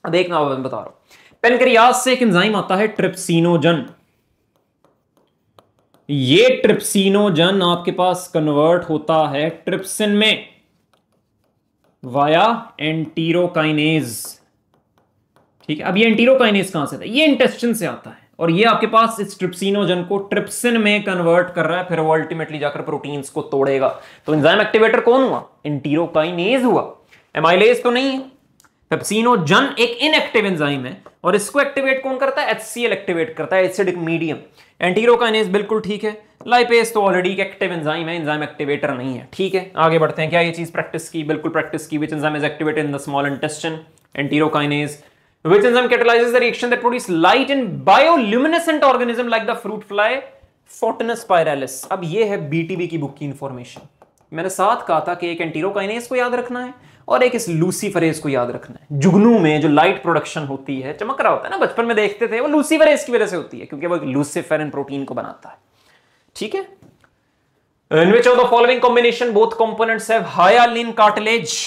S1: देखना मैं बता रहा हूं। पेनक्रियास से एक एंजाइम आता है ट्रिप्सिनोजन। ये ट्रिप्सिनोजन आपके पास कन्वर्ट होता है ट्रिप्सिन में वाया एंटीरोकाइनेज, ठीक है। अब ये एंटीरोकाइनेज कहां से आता है, ये इंटेस्टिन से आता है, और ये आपके पास इस ट्रिप्सिनोजन को ट्रिप्सिन में कन्वर्ट कर रहा है, फिर वो अल्टीमेटली जाकर प्रोटीन्स को तोड़ेगा। तो एंजाइम एक्टिवेटर कौन हुआ, एंटीरोकाइनेज हुआ, एमाइलेज तो नहीं है। ट्रिप्सिनोजन एक इनएक्टिव एंजाइम है, और इसको एक्टिवेट कौन करता है, HCl एक्टिवेट करता है, एसिडिक मीडियम। एंटीरोकाइनेज बिल्कुल ठीक है। लाइपेज तो ऑलरेडी एक्टिव एंजाइम है, एंजाइम एक्टिवेटर नहीं है, ठीक है। आगे बढ़ते हैं। क्या ये चीज प्रैक्टिस की, बिल्कुल प्रैक्टिस की। Which enzyme is activated in the small intestine, enterokinase. Which enzyme catalyzes the reaction that produces light in bioluminescent organism like the fruit fly, Photinus spiralis? अब ये है BTB की बुक की इंफॉर्मेशन। मैंने साथ कहा था कि एक एंटीरोकाइनेज को याद रखना है और एक इस लूसीफरेज को याद रखना है। जुगनू में जो लाइट प्रोडक्शन होती है, चमक रहा होता है ना, बचपन में देखते थे, वो लूसीफरेज की वजह से होती है, क्योंकि वो लूसीफेरिन प्रोटीन को बनाता है, ठीक है। In which of the following combination both components have hyaline cartilage?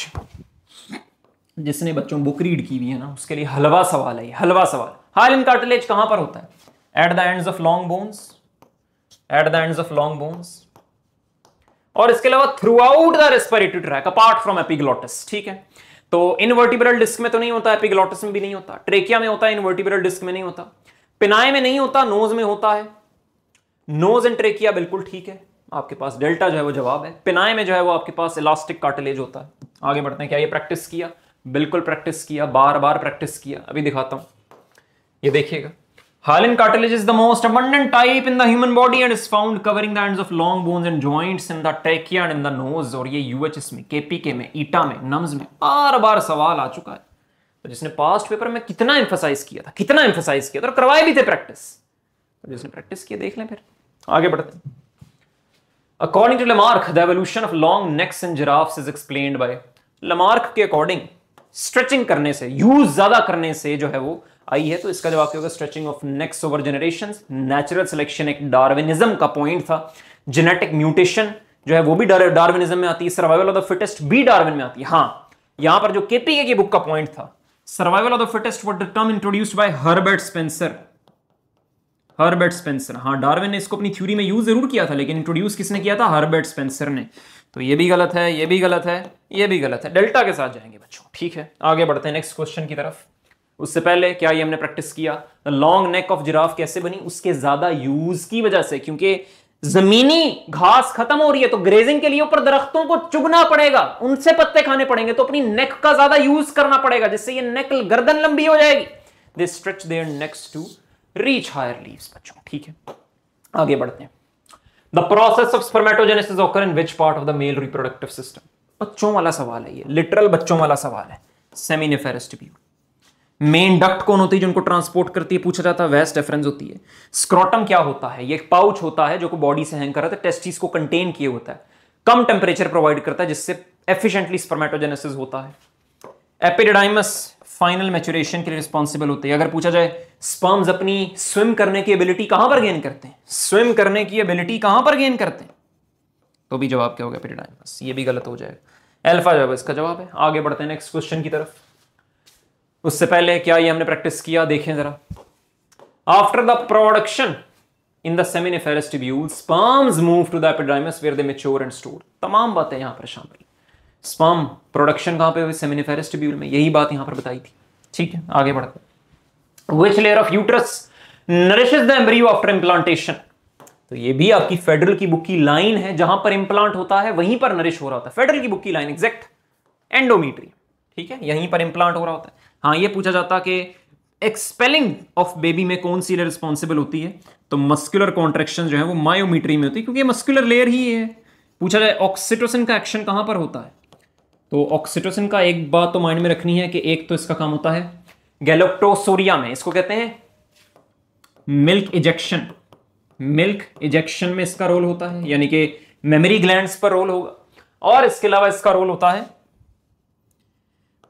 S1: जिसने बच्चों बुक रीड की हुई है ना, उसके लिए हलवा सवाल है, हलवा सवाल। हाइलिन कार्टिलेज कहां पर होता है, at the ends of long bones, at the ends of long bones, और इसके अलावा through out the respiratory tract apart from epiglottis, ठीक है। तो इनवर्टिब्रल डिस्क में तो नहीं होता, एपिग्लॉटिस में भी नहीं होता, ट्रेकिया में होता है, इनवर्टिब्रल डिस्क में नहीं होता, पिनाई में नहीं होता, नोज में होता है। नोज एंड ट्रेकिया बिल्कुल ठीक है, आपके पास डेल्टा जो है वो जवाब है। पिनाई में जो है वो आपके पास इलास्टिक कार्टिलेज होता है। आगे बढ़ते हैं। क्या ये प्रैक्टिस किया, बिल्कुल प्रैक्टिस किया, बार बार प्रैक्टिस किया। अभी दिखाता हूं, ये देखिएगा। Hyaline cartilage is the most abundant type in the human body and is found covering the ends of long bones and joints in the trachea and in the nose। और ये UHS में, KPK में, ईटा में, nums में बार बार सवाल आ चुका है। तो जिसने पास्ट पेपर में कितना एम्फसाइज किया था, कितना एम्फसाइज किया था, और करवाए भी थे प्रैक्टिस, तो जिसने प्रैक्टिस किया देख लें। फिर आगे बढ़ते हैं। According to Lamarck, the evolution of long necks in giraffes is explained by, Lamarck के अकॉर्डिंग स्ट्रेचिंग करने से, यूज ज्यादा करने से जो है वो आई है। तो इसका जवाब क्या होगा, stretching of next over generations. Natural selection एक डार्विनिज्म का पॉइंट था। जेनेटिक म्यूटेशन जो है वो भी डार्विनिज्म में आती है। सर्वाइवल ऑफ द फिटेस्ट भी डार्विन में आती है। हाँ, यहां पर जो केपीके की बुक का पॉइंट था survival of the fittest what the term introduced by Herbert Spencer. Herbert Spencer, हाँ डार्विन ने इसको अपनी थ्योरी में यूज जरूर किया था, लेकिन इंट्रोड्यूस किसने किया था? हर्बर्ट स्पेंसर ने। तो ये भी गलत है, ये भी गलत है, ये भी गलत है, डेल्टा के साथ जाएंगे बच्चों। ठीक है, आगे बढ़ते हैं नेक्स्ट क्वेश्चन की तरफ। उससे पहले क्या ये हमने प्रैक्टिस किया? लॉन्ग नेक ऑफ जिराफ कैसे बनी? उसके ज्यादा यूज की वजह से, क्योंकि जमीनी घास खत्म हो रही है तो ग्रेजिंग के लिए ऊपर दरख्तों को चुगना पड़ेगा, उनसे पत्ते खाने पड़ेंगे, तो अपनी नेक का ज्यादा यूज करना पड़ेगा, जिससे ये नेक गर्दन लंबी हो जाएगी। They stretch their necks to reach higher leaves बच्चों। ठीक है, आगे बढ़ते हैं। The process of spermatogenesis occur in which part of the male reproductive system? बच्चों वाला सवाल है ये, लिटरल बच्चों वाला सवाल है। Seminiferous tubule. मेन डक्ट कौन होती है जो उनको ट्रांसपोर्ट करती है? पूछा जाता है। वेस्ट डिफरेंस होती है। स्क्रोटम क्या होता है? ये एक पाउच होता है जो को बॉडी से हैंग कर रहा है, टेस्टिस को कंटेन किए होता है, कम टेम्परेचर प्रोवाइड करता है, जिससे एफिशिएंटली स्पर्मेटोजेनेसिस होता है। एपिडिडाइमस फाइनल मैच्योरेशन के लिए रिस्पॉन्सिबल होते हैं। अगर पूछा जाए स्पर्म्स अपनी स्विम करने की एबिलिटी कहां पर गेन करते हैं? स्विम करने की एबिलिटी कहां पर गेन करते हैं? तो भी जवाब क्या होगा? एपिडिडाइमस। ये भी गलत हो जाएगा, अल्फा जवाब इसका जवाब है। आगे बढ़ते हैं नेक्स्ट क्वेश्चन की तरफ। उससे पहले क्या ये हमने प्रैक्टिस किया? देखें जरा। After the production in the seminiferous tubule sperms move to the epididymis where they mature and store. तमाम बातें यहां पर शामिल। स्पर्म प्रोडक्शन कहां पे हुई? सेमिनिफेरस ट्यूब्यूल में, यही बात यहां पर बताई थी। ठीक है, आगे बढ़ते हैं। Which layer of uterus nourishes the embryo after implantation? तो ये भी आपकी फेडरल की बुक की लाइन है, जहां पर इंप्लांट होता है वहीं पर नरिश हो रहा होता है। फेडरल की बुक की लाइन एग्जैक्ट एंडोमेट्रियम। ठीक है, यहीं पर इंप्लांट हो रहा होता है। हाँ, ये पूछा जाता कि एक्सपेलिंग ऑफ बेबी में कौन सी लेयर रिस्पॉन्सिबल होती है? तो मस्कुलर कॉन्ट्रैक्शन जो है वो मायोमेट्री में होती है, क्योंकि मस्कुलर लेयर ही है। पूछा जाए ऑक्सीटोसिन का एक्शन कहां पर होता है? तो ऑक्सीटोसिन का एक बात तो माइंड में रखनी है कि एक तो इसका काम होता है गैलेक्टोसोरिया में, इसको कहते हैं मिल्क इजेक्शन। मिल्क इजेक्शन में इसका रोल होता है, यानी कि मेमोरी ग्लैंड्स पर रोल होगा। और इसके अलावा इसका रोल होता है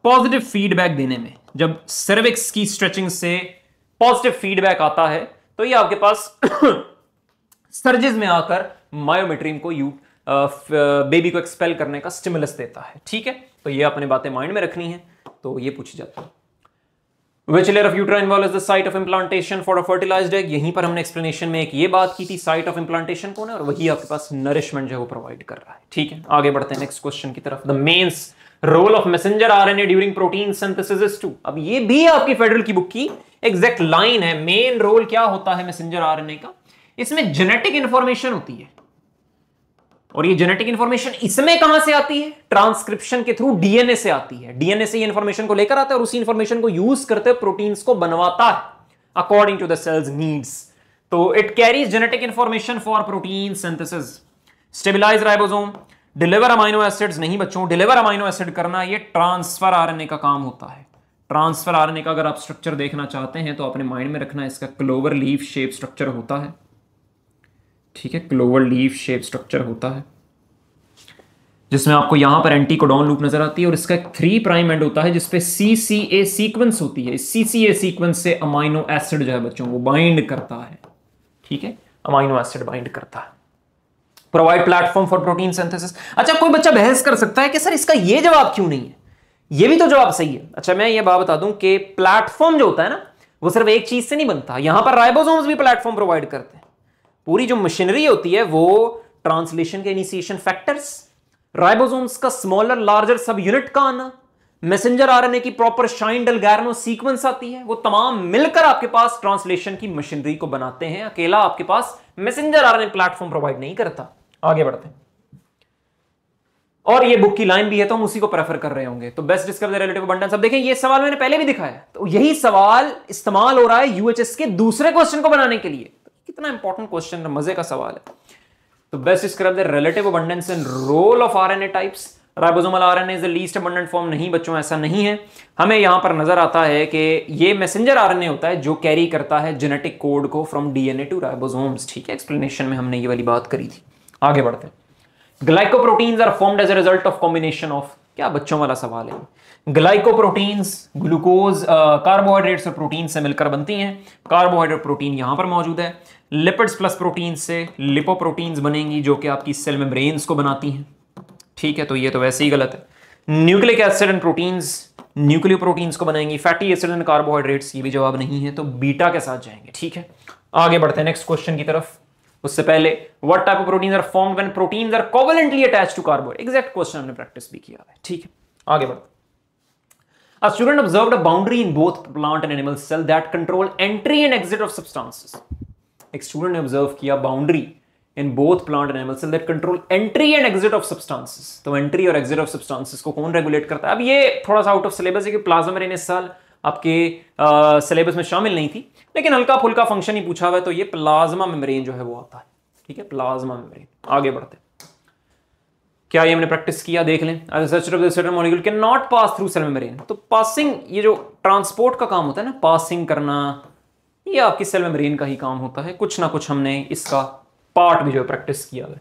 S1: पॉजिटिव फीडबैक देने में। जब सर्विक्स की स्ट्रेचिंग से पॉजिटिव फीडबैक आता है तो ये आपके पास सर्जेस में आकर मायोमेट्रियम को बेबी को एक्सपेल करने का स्टिमुलस देता है। ठीक है, तो ये अपने बातें माइंड में रखनी है, तो ये पूछी जाती है। Which layer of uterine wall is the site of implantation for a fertilized egg? यहीं पर हमने एक्सप्लेनेशन में एक ये बात की थी, साइट ऑफ इम्प्लांटेशन कौन है, और वही आपके पास नरिशमेंट जो है वो प्रोवाइड कर रहा है। ठीक है, आगे बढ़ते हैं नेक्स्ट क्वेश्चन की तरफ। The mains role of messenger RNA during protein synthesis is to. अब ये भी आपकी फेडरल की बुक की एग्जैक्ट लाइन है। मेन रोल क्या होता है मैसेंजर आरएनए का? इसमें जेनेटिक इंफॉर्मेशन होती है, और ये जेनेटिक इंफॉर्मेशन इसमें कहां से आती है? ट्रांसक्रिप्शन के थ्रू डीएनए से आती है। डीएनए से ये इंफॉर्मेशन को लेकर आता है और उसी इंफॉर्मेशन को यूज करते प्रोटीन्स को बनवाता है according to the cell's needs. तो it carries genetic information for protein synthesis. Stabilise ribosome, deliver amino acids नहीं बच्चों, डिलीवर अमाइनो एसिड करना ये ट्रांसफर आरएनए का काम होता है। ट्रांसफर आरएनए का अगर आप स्ट्रक्चर देखना चाहते हैं तो अपने माइंड में रखना है, इसका क्लोवर लीफ शेप स्ट्रक्चर होता है। ठीक है, क्लोवर लीफ शेप स्ट्रक्चर होता है, जिसमें आपको यहां पर एंटी कोडॉन लूप नजर आती है, और इसका 3 प्राइम एंड होता है जिसपे CCA सीक्वेंस होती है। इस CCA सीक्वेंस से अमाइनो एसिड जो है बच्चों वो बाइंड करता है। ठीक है, अमाइनो एसिड बाइंड करता है। Provide platform for protein synthesis. अच्छा, कोई बच्चा बहस कर सकता है कि सर इसका ये जवाब क्यों नहीं है? ये भी तो जवाब सही है। अच्छा, मैं ये बात बता दूं कि प्लेटफॉर्म जो होता है ना, वो सिर्फ एक चीज से नहीं बनता। यहां पर राइबोसोम्स भी प्लेटफॉर्म प्रोवाइड करते हैं। पूरी जो मशीनरी होती है वो ट्रांसलेशन के इनिशिएशन फैक्टर्स, राइबोसोम्स का स्मॉलर लार्जर सब यूनिट का आना, मैसेंजर आरएनए की प्रॉपर शाइन डेलगार्नो सीक्वेंस आती है, वो तमाम मिलकर आपके पास ट्रांसलेशन की मशीनरी को बनाते हैं। अकेला आपके पास मैसेंजर आरएनए प्लेटफॉर्म प्रोवाइड नहीं करता। आगे बढ़ते हैं, और ये बुक की लाइन भी है तो हम उसी को प्रेफर कर रहे होंगे। तो best discover the relative abundance. अब देखें, ये सवाल मैंने पहले भी दिखाया, तो यही सवाल इस्तेमाल हो रहा है यूएचएस के दूसरे क्वेश्चन को बनाने के लिए। कितना इंपॉर्टेंट क्वेश्चन है, मजे का सवाल है। तो best describe the relative abundance and role of RNA types. Ribosomal RNA is the least abundant form. नहीं बच्चों, ऐसा नहीं है। हमें यहां पर नजर आता है कि ये मैसेंजर आरएनए होता है जो कैरी करता है जेनेटिक कोड को फ्रॉम डीएनए टू राइबोसोम्स। ठीक है, एक्सप्लेनेशन में हमने ये वाली बात करी थी। आगे बढ़ते हैं। Glycoproteins are formed as a result of combination of, क्या बच्चों वाला सवाल है। ग्लाइकोप्रोटीन्स ग्लूकोज कार्बोहाइड्रेट्स और प्रोटीन से मिलकर बनती हैं। कार्बोहाइड्रेट प्रोटीन यहां पर मौजूद है। लिपिड्स प्लस प्रोटीन से लिपोप्रोटीन्स बनेंगी जो कि आपकी सेल मेम्ब्रेन्स को बनाती हैं। ठीक है, तो ये तो वैसे ही गलत है। Nucleic acid and proteins nucleoproteins को बनाएंगी, फैटी एसिड एंड कार्बोहाइड्रेट्स, ये भी जवाब नहीं है, तो बीटा के साथ जाएंगे। ठीक है, आगे बढ़ते हैं नेक्स्ट क्वेश्चन की तरफ। उससे पहले what type of proteins are formed when proteins are covalently attached to carbohydrate, exact question हमने प्रैक्टिस भी किया है। ठीक है, आगे बढ़ते हैं। A student observed a boundary in both plant and animal cell that control entry and exit of substances. एक स्टूडेंट ने ऑब्जर्व किया boundary in both plant and animal cell that control entry and exit of substances. तो entry और exit of substances को कौन regulate करता है? अब ये थोड़ा सा आउट ऑफ सिलेबस है कि प्लाज्मा मेम्ब्रेन इस साल आपके सिलेबस में शामिल नहीं थी, लेकिन हल्का फुल्का फंक्शन ही पूछा हुआ है, तो ये प्लाज्मा मेम्ब्रेन जो है वो आता है। ठीक है, प्लाज्मा मेम्ब्रेन। आगे बढ़ते हैं। क्या ये हमने प्रैक्टिस किया? देख लें। Molecule can not pass through cell membrane. तो पासिंग, ये जो ट्रांसपोर्ट का काम होता है ना, पासिंग करना, ये आपकी सेल मेम्ब्रेन का ही काम होता है। कुछ ना कुछ हमने इसका पार्ट भी जो प्रैक्टिस किया है।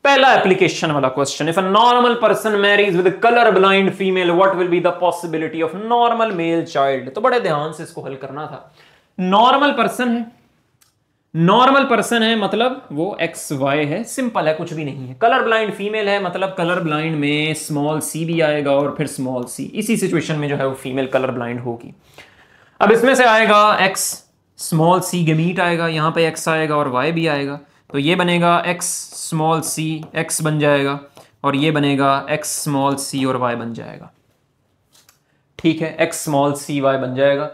S1: पहला एप्लीकेशन वाला question, if a normal person marries with colour blind female what will be the possibility of normal male child. तो बड़े ध्यान से इसको हल करना था। नॉर्मल पर्सन है, नॉर्मल पर्सन है मतलब वो एक्स वाई है, सिंपल है, कुछ भी नहीं है। कलर ब्लाइंड फीमेल है मतलब कलर ब्लाइंड में स्मॉल सी भी आएगा और फिर स्मॉल सी, इसी सिचुएशन में जो है वो फीमेल कलर ब्लाइंड होगी। अब इसमें से आएगा एक्स स्मॉल सी गमीट आएगा, यहां पे एक्स आएगा और वाई भी आएगा, तो ये बनेगा एक्स स्मॉल सी एक्स बन जाएगा और ये बनेगा एक्स स्मॉल सी और वाई बन जाएगा। ठीक है, एक्स स्मॉल सी वाई बन जाएगा।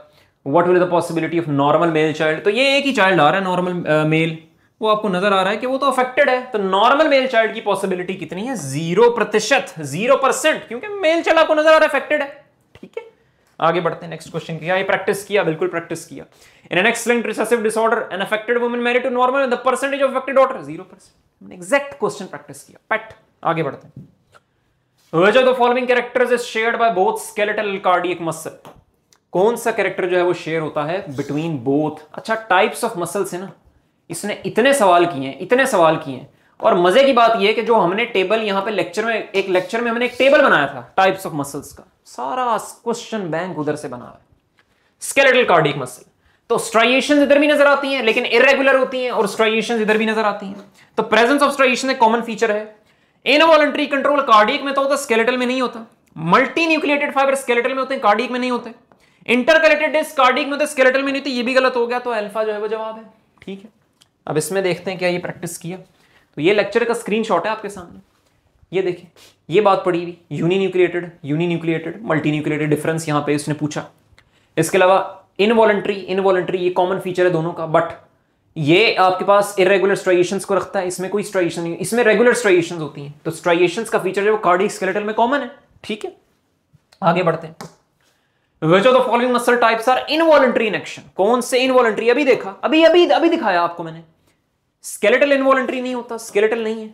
S1: What will be the possibility of normal male child? तो ये एक ही चाइल्ड आ रहा है नॉर्मल मेल, वो आपको नजर आ रहा है कि वो तो अफेक्टेड है, तो नॉर्मल मेल चाइल्ड की पॉसिबिलिटी कितनी है? 0%, 0%, क्योंकि मेल चाइल्ड आपको नजर आ रहा है अफेक्टेड है। ठीक है, आगे बढ़ते हैं नेक्स्ट क्वेश्चन। क्या ये प्रैक्टिस किया? बिल्कुल प्रैक्टिस किया। In an X-linked recessive disorder an affected woman married to normal and the percentage of affected daughter 0%। Exact question practice किया, पैट। आगे बढ़ते हैं। Which of the following characters is shared by both skeletal and cardiac muscle? कौन सा character जो है वो share होता है बिटवीन बोथ? अच्छा, टाइप्स ऑफ मसल्स है ना, इसने इतने सवाल किए हैं, इतने सवाल किए हैं। और मजे की बात ये है कि जो हमने टेबल यहां पे लेक्चर में, एक लेक्चर में हमने एक टेबल बनाया था टाइप्स ऑफ मसल्स का, सारा क्वेश्चन बैंक उधर से बना है। स्केलेटल कार्डियक मसल, तो स्ट्राइएशंस इधर भी नजर आती हैं लेकिन इरेगुलर होती हैं, और स्ट्राइएशंस इधर भी नजर आती हैं। तो प्रेजेंस ऑफ स्ट्राइएशन एक कॉमन फीचर है। इनवॉलंटरी कंट्रोल कार्डियक में तो होता, स्केलेटल में नहीं होता। मल्टी न्यूक्लिएटेड फाइबर स्केलेटल में होते हैं, कार्डियक में नहीं होते। इंटरकलेटेड डिस्क कार्डियक में होते, स्केलेटल में नहीं होती। ये भी गलत हो गया, तो अल्फा जो है वो जवाब है। ठीक है, अब इसमें देखते हैं क्या ये प्रैक्टिस किया। तो ये लेक्चर का स्क्रीनशॉट है आपके सामने, ये देखिए, ये बात पड़ी हुई, uni nucleated, multi nucleated, difference यहां पे उसने पूछा। इसके अलावा इनवॉलंटरी ये कॉमन फीचर है दोनों का, बट ये आपके पास इरेगुलर स्ट्राइएशंस को रखता है, इसमें कोई स्ट्राइएशन नहीं, इसमें रेगुलर स्ट्राइएशंस होती हैं। तो स्ट्राइएशंस का फीचर जो वो कार्डियक स्केलेटल में कॉमन है। ठीक है, आगे बढ़ते हैं। Which of the following muscle types are involuntary in action? कौन से इनवॉलंटरी? अभी देखा, अभी दिखाया आपको मैंने। स्केलेटल इनवॉलंटरी नहीं होता, स्केलेटल नहीं है।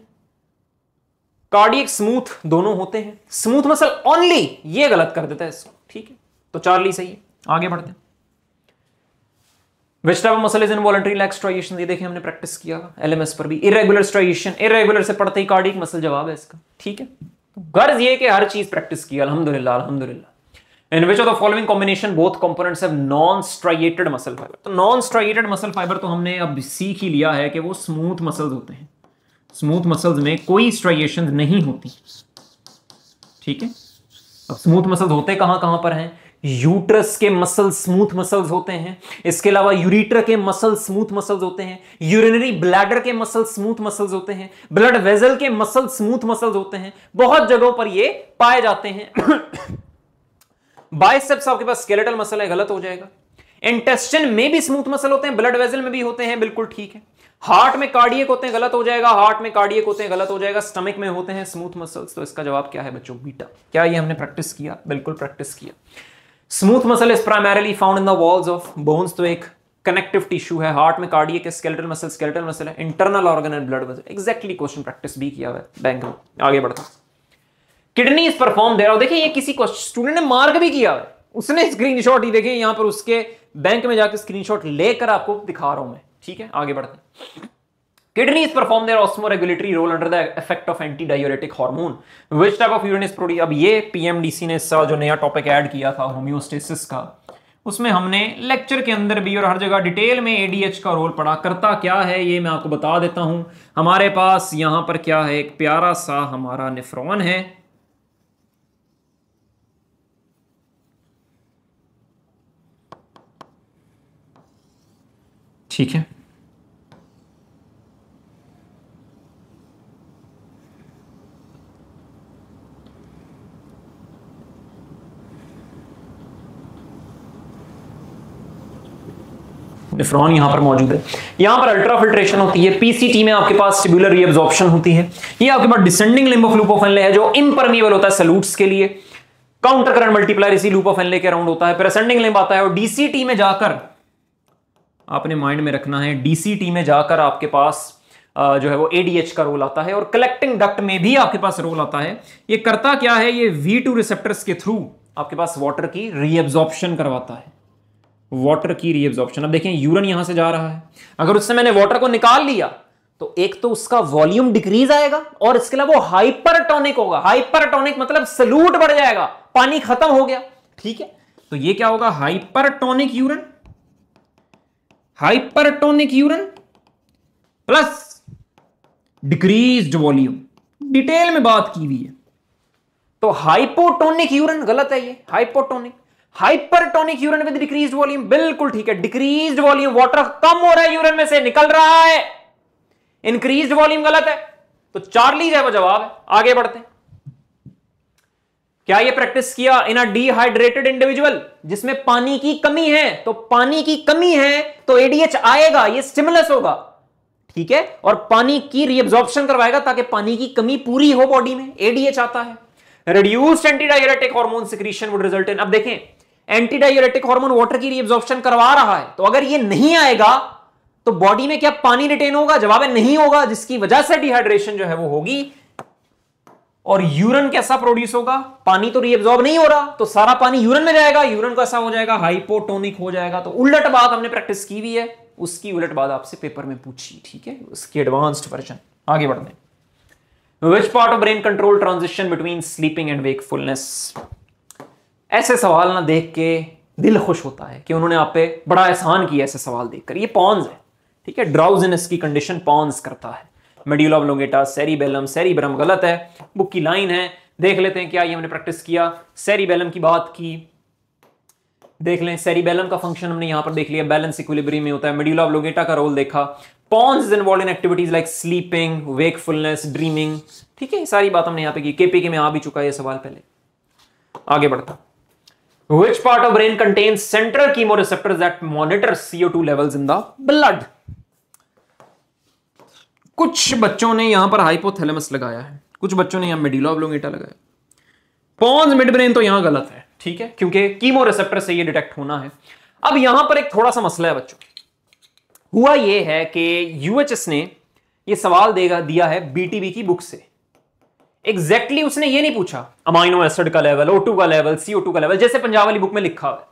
S1: कार्डियक स्मूथ दोनों होते हैं। स्मूथ मसल ओनली, ये गलत कर देता है इसको। ठीक है, तो चार्ली सही है। आगे बढ़ते हैं। Which type of muscle is involuntary like striation? ये देखें हमने प्रैक्टिस किया एलएमएस पर भी। इरेगुलर स्ट्राइएशन, इरेगुलर से पढ़ते ही कार्डियक मसल जवाब है इसका। ठीक है, तो गर्ज ये कि हर चीज प्रैक्टिस की, अल्हम्दुलिल्लाह अल्हम्दुलिल्लाह। In which of the following combination both components have non-striated muscle fiber? तो non-striated muscle fiber तो हमने अब सीख ही लिया है कि वो स्मूथ मसल्स होते हैं। स्मूथ मसल्स में कोई स्ट्राइएशन नहीं होती। ठीक है, अब स्मूथ मसल्स होते कहां पर हैं? यूट्रस के मसल स्मूथ मसल्स होते हैं। इसके अलावा यूरिटर के मसल स्मूथ मसल्स होते हैं। यूरिनरी ब्लैडर के मसल स्मूथ मसल्स होते हैं। ब्लड वेजल के मसल स्मूथ मसल्स होते हैं। बहुत जगहों पर ये पाए जाते हैं। बाइसेप्स आपके पास स्केलेटल मसल है, गलत हो जाएगा। इंटेस्टाइन में भी स्मूथ मसल होते हैं, ब्लड वेसल में भी होते हैं, बिल्कुल ठीक है। हार्ट में कार्डियक होते हैं, गलत हो जाएगा। हार्ट में कार्डियक होते हैं, गलत हो जाएगा। स्टमक में होते हैं स्मूथ मसल्स, तो इसका जवाब क्या है बच्चों? बीटा। क्या ये हमने प्रैक्टिस किया? बिल्कुल प्रैक्टिस किया। Smooth muscle is primarily found in the walls of bones, तो एक कनेक्टिव टिश्यू है। हार्ट में कार्डियक है, स्केलेटल मसल है। Internal organ and blood vessel, exactly question practice भी किया हुआ है बैंक में। आगे बढ़ता। किडनी इज परफॉर्म दे रहा हूं, देखिए ये किसी को स्टूडेंट ने मार्क भी किया है, उसने स्क्रीनशॉट ही देखिए यहां पर, उसके बैंक में जाकर स्क्रीनशॉट लेकर आपको दिखा रहा हूं मैं। ठीक है, आगे बढ़ते हैं। Kidney is perform their osmoregulatory role under the effect of anti diuretic hormone. Which type of urine is produced? अब ये पीएमडीसी ने इसका जो नया टॉपिक ऐड किया था होम्योस्टेसिस का, उसमें हमने लेक्चर के अंदर भी और हर जगह डिटेल में एडीएच का रोल पढ़ा। करता क्या है ये मैं आपको बता देता हूं। हमारे पास यहां पर क्या है, एक प्यारा सा हमारा नेफ्रॉन है, ठीक है, नेफ्रॉन यहां पर मौजूद है, यहां पर अल्ट्रा फिल्ट्रेशन होती है, पीसीटी में आपके पास ट्यूबुलर रीअब्जॉर्प्शन होती है, ये आपके पास descending limb of loop of Henle है जो इम्परमिएबल होता है सॉल्यूट्स के लिए, काउंटर करंट मल्टीप्लायर इसी लूप ऑफ एनले के अराउंड होता है, फिर असेंडिंग लिम्ब आता है और डीसीटी में जाकर आपने माइंड में रखना है, डीसीटी में जाकर आपके पास जो है वो एडीएच का रोल आता है और कलेक्टिंग डक्ट में भी आपके पास रोल आता है। ये करता क्या है, ये V2 रिसेप्टर्स के थ्रू आपके पास वाटर की रीअब्जॉर्प्शन करवाता है, वाटर की रीअब्जॉर्प्शन। अब देखें यूरिन यहां से जा रहा है, अगर उससे मैंने वाटर को निकाल लिया तो एक तो उसका वॉल्यूम डिक्रीज आएगा और इसके अलावा वो हाइपरटोनिक होगा। हाइपरटोनिक मतलब सलूट बढ़ जाएगा, पानी खत्म हो गया, ठीक है। तो ये क्या होगा, hypertonic urine, hypertonic urine plus decreased volume, detail में बात की हुई है। तो हाइपोटोनिक यूरिन गलत है, ये hypotonic. Hypertonic urine with decreased volume बिल्कुल ठीक है। डिक्रीज्ड वॉल्यूम, वाटर कम हो रहा है यूरिन में से, निकल रहा है। इंक्रीज्ड वॉल्यूम गलत है, तो चार्लीज है वो जवाब है। आगे बढ़ते हैं। क्या ये प्रैक्टिस किया इन अ डिहाइड्रेटेड इंडिविजुअल जिसमें पानी की कमी है, तो पानी की कमी है तो एडीएच आएगा, ये स्टिमुलस होगा, ठीक है, और पानी की रीअब्जॉर्प्शन करवाएगा ताकि पानी की कमी पूरी हो बॉडी में, एडीएच आता है। Reduced antidiuretic hormone secretion would result in, अब देखें एंटीडाययूरेटिक हार्मोन वाटर की रीअब्जॉर्प्शन करवा रहा है, तो अगर ये नहीं आएगा तो बॉडी में क्या पानी रिटेन होगा, जवाब है नहीं होगा, जिसकी वजह से डिहाइड्रेशन जो है वो होगी। और यूरिन कैसा प्रोड्यूस होगा, पानी तो रीअब्सॉर्ब नहीं हो रहा तो सारा पानी यूरिन में जाएगा, यूरिन कैसा हो जाएगा, हाइपोटोनिक हो जाएगा। तो उलट बात हमने प्रैक्टिस की हुई है, उसकी उलट बात आपसे पेपर में पूछी, ठीक है, उसकी एडवांस्ड वर्जन। आगे बढ़ते हैं। विच part of brain control transition between sleeping and wakefulness. ऐसे सवाल ना देख के दिल खुश होता है कि उन्होंने आप पे बड़ा एहसान किया ऐसे सवाल देखकर। ये पॉन्स है, ठीक है, ड्राउजीनेस की कंडीशन पॉन्स करता है। मेडुला ऑब्लोंगेटा, सेरिबेलम, सेरिब्रम गलत है, बुक की लाइन है, देख लेते हैं क्या ये हमने प्रैक्टिस किया। सेरिबेलम की बात की, देख लें, सेरिबेलम का फंक्शन हमने यहां पर देख लिया, बैलेंस इक्विलिब्रियम में होता है। मेडुला ऑब्लोंगेटा का रोल देखा। Pons is involve in activities like sleeping, wakefulness, dreaming, ठीक है, सारी बात हमने यहां पे की। केपीके में आ भी चुका है ये सवाल पहले। आगे बढ़ता। Which part of brain contains central chemoreceptors that monitor CO2 levels in the blood? कुछ बच्चों ने यहां पर हाइपोथैलेमस लगाया है, कुछ बच्चों ने यहां मेडुला ऑब्लोंगेटा लगाया। पॉन्स मिड ब्रेन तो यहां गलत है, ठीक है, क्योंकि कीमो रिसेप्टर से ये डिटेक्ट होना है। अब यहां पर एक थोड़ा सा मसला है बच्चों, हुआ ये है कि यूएचएस ने ये सवाल दिया है बीटीबी की बुक से। एग्जैक्टली उसने ये नहीं पूछा अमाइनो एसिड का लेवल, O2 का लेवल, CO2 का लेवल, जैसे पंजाब वाली बुक में लिखा हुआ है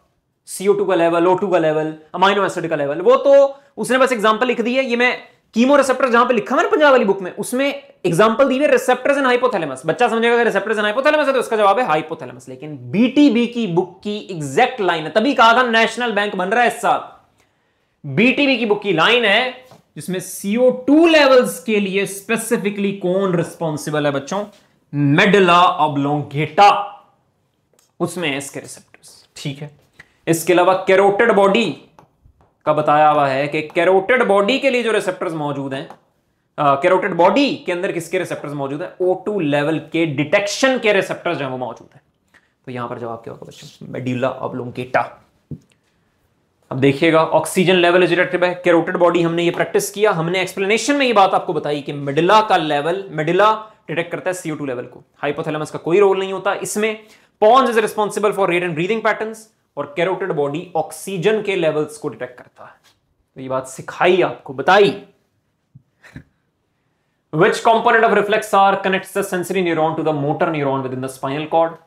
S1: CO2 का लेवल, O2 का लेवल, अमाइनो एसिड का लेवल, वो तो उसने बस एग्जांपल लिख दी है। ये मैं कीमो रिसेप्टर जहां पे लिखा है ना पंजाब वाली बुक में, उसमें एग्जांपल दी है रिसेप्टर्स एंड हाइपोथैलेमस। बच्चा समझेगा कि रिसेप्टर्स एंड हाइपोथैलेमस है तो उसका जवाब है हाइपोथैलेमस। लेकिन बीटीबी की बुक की एग्जैक्ट लाइन है, तभी कहा था नेशनल बैंक बन रहा है इस साल। बीटीबी की बुक की लाइन है जिसमें CO2 लेवल्स के लिए स्पेसिफिकली कौन रिस्पॉन्सिबल है बच्चों, मेडुला ऑब्लोंगेटा, उसमें है इसके रिसेप्टर्स, ठीक है। इसके अलावा कैरोटिड बॉडी का बताया हुआ है कि कैरोटिड बॉडी के लिए जो रिसेप्टर्स मौजूद हैं, कैरोटिड बॉडी के अंदर किसके रिसेप्टर्स मौजूद हैं, O2 लेवल के डिटेक्शन के रिसेप्टर्स जो हैं वो मौजूद हैं। तो यहां पर जवाब क्या होगा बच्चों, मेडुला ऑब्लोंगेटा। अब देखिएगा oxygen level is detected by carotid body, हमने ये प्रैक्टिस किया, हमने एक्सप्लेनेशन में ये बात आपको बताई कि मेडुला का लेवल, मेडुला डिटेक्ट करता है CO2 लेवल को, हाइपोथैलेमस का कोई रोल नहीं होता इसमें। Pons is responsible for rate and breathing patterns और कैरोटिड बॉडी ऑक्सीजन के लेवल्स को डिटेक्ट करता है। तो ये बात सिखाई आपको, बताई। Which component of reflex arc connects the sensory neuron to the motor neuron within the spinal cord?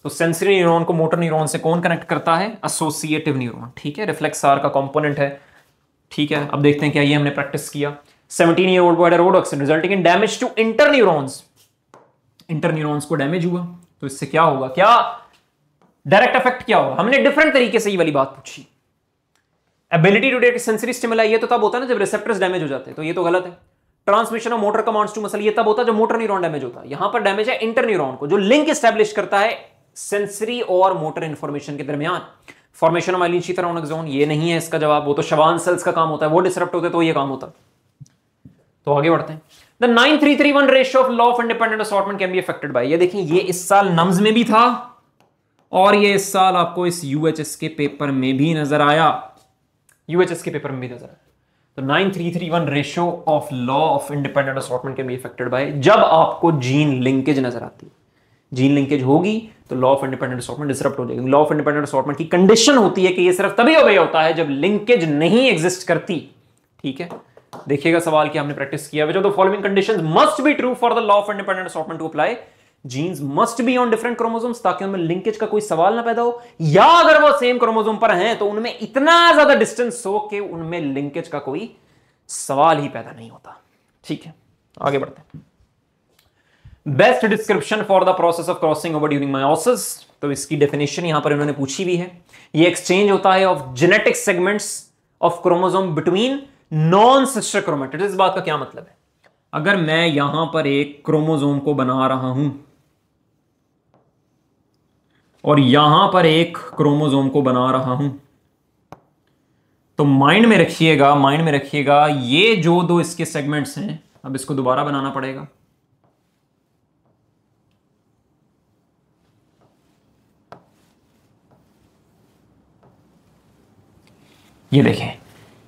S1: तो सेंसरी न्यूरॉन को मोटर न्यूरॉन से कौन कनेक्ट करता है, एसोसिएटिव न्यूरॉन, ठीक है, रिफ्लेक्स आर का कंपोनेंट है, ठीक है। अब देखते हैं क्या ये हमने प्रैक्टिस किया। 17-year-old boy had a road accident resulting in damage to interneurons. Interneurons को डैमेज हुआ तो इससे क्या होगा, क्या डायरेक्ट इफेक्ट क्या होगा। हमने डिफरेंट तरीके से ये वाली बात पूछी। Ability to detect sensory stimuli ये तो तब होता है ना जब रिसेप्टर्स डैमेज हो जाते हैं, तो ये तो गलत है। Transmission of motor commands to muscle ये तब होता है जब मोटर न्यूरॉन डैमेज होता है। यहां पर डैमेज है इंटरन्यूरॉन को, जो लिंक एस्टैब्लिश करता है सेंसरी और मोटर इंफॉर्मेशन के दरमियान। Formation of myelin sheath around axon, ये नहीं है इसका जवाब, वो तो शवान सेल्स का काम होता है, वो डिसरप्ट होते तो ये काम होता। तो आगे बढ़ते हैं। The 9331 ratio of law of independent assortment can be affected by, ये देखिए ये इस साल नम्स में भी था और ये इस साल आपको इस यूएचएस के पेपर में भी नजर आया, यूएचएस के पेपर में भी नजर आया। तो 9331 ratio of law of independent assortment can be affected by, जब आपको जीन लिंकेज नजर आती है, जीन लिंकेज होगी तो law of independent assortment disrupt हो जाएगी। लॉ ऑफ इंडिपेंडेंट असॉर्टमेंट की कंडीशन होती है कि ये सिर्फ तभी ओबे होता है जब लिंकेज नहीं एग्जिस्ट करती। ठीक है, देखिएगा सवाल कि हमने प्रैक्टिस किया है, the following conditions must be true for the law of independent assortment to apply, genes must be on different chromosomes, ताकि उनमें लिंकेज का कोई सवाल ना पैदा हो, या अगर वो सेम क्रोमोसोम पर हैं तो उनमें इतना ज्यादा डिस्टेंस हो कि उनमें लिंकेज का कोई सवाल ही पैदा नहीं होता। ठीक है, आगे बढ़ते हैं। Best description for the process of crossing over during meiosis, तो इसकी डेफिनेशन यहां पर इन्होंने पूछी भी है। ये एक्सचेंज होता है of genetic segments of chromosome between non sister chromatids. इस बात का क्या मतलब है, अगर मैं यहां पर एक क्रोमोसोम को बना रहा हूं और यहां पर एक क्रोमोसोम को बना रहा हूं, तो माइंड में रखिएगा ये जो दो इसके सेगमेंट्स हैं, अब इसको दोबारा बनाना पड़ेगा। ये देखें,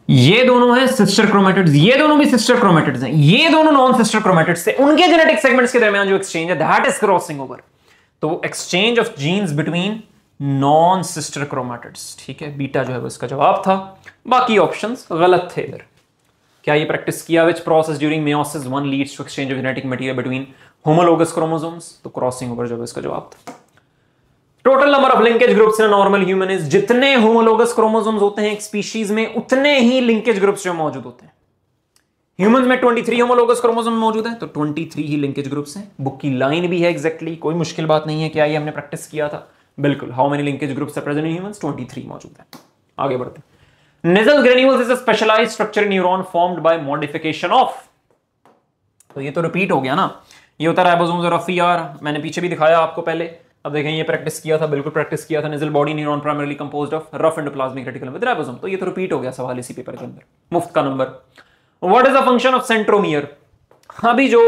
S1: ये दोनों हैं सिस्टर क्रोमेटिड्स, ये दोनों भी सिस्टर क्रोमेटिड्स हैं, ये दोनों नॉन सिस्टर क्रोमेटिड्स थे, उनके जेनेटिक सेगमेंट्स के दरमियान जो एक्सचेंज है दैट इज क्रॉसिंग ओवर। तो exchange of genes between non sister chromatids. ठीक है, बीटा जो है वो इसका जवाब था, बाकी ऑप्शंस गलत थे इधर। क्या ये प्रैक्टिस किया, which process during meiosis 1 leads to exchange of genetic material between homologous chromosomes, तो क्रॉसिंग ओवर जो है इसका जवाब था। Total number of linkage groups in normal human is, जितने होमोलोगस क्रोमोसोम्स होते हैं एक स्पीशीज में उतने ही लिंकेज ग्रुप्स जो मौजूद होते हैं। ह्यूमंस में 23 होमोलोगस क्रोमोसोम मौजूद है, तो 23 ही लिंकेज ग्रुप्स हैं। बुक की लाइन भी है एग्जैक्टली, कोई मुश्किल बात नहीं है, क्या ये हमने प्रैक्टिस किया था, बिल्कुल। How many linkage groups are present in humans, 23 मौजूद है। आगे बढ़ते हैं। Nissl granules is a specialized structure neuron formed by modification of, तो ये तो रिपीट हो गया ना, ये होता है राइबोसोम्स और एफईआर, मैंने पीछे भी दिखाया आपको पहले। अब देखें, ये प्रैक्टिस किया था, बिल्कुल प्रैक्टिस किया था। Nasal body neuron primarily composed of rough endoplasmic reticulum with ribosome, तो ये तो रिपीट हो गया सवाल इसी पेपर के अंदर, मुफ्त का number. What is the function of centromere, अभी जो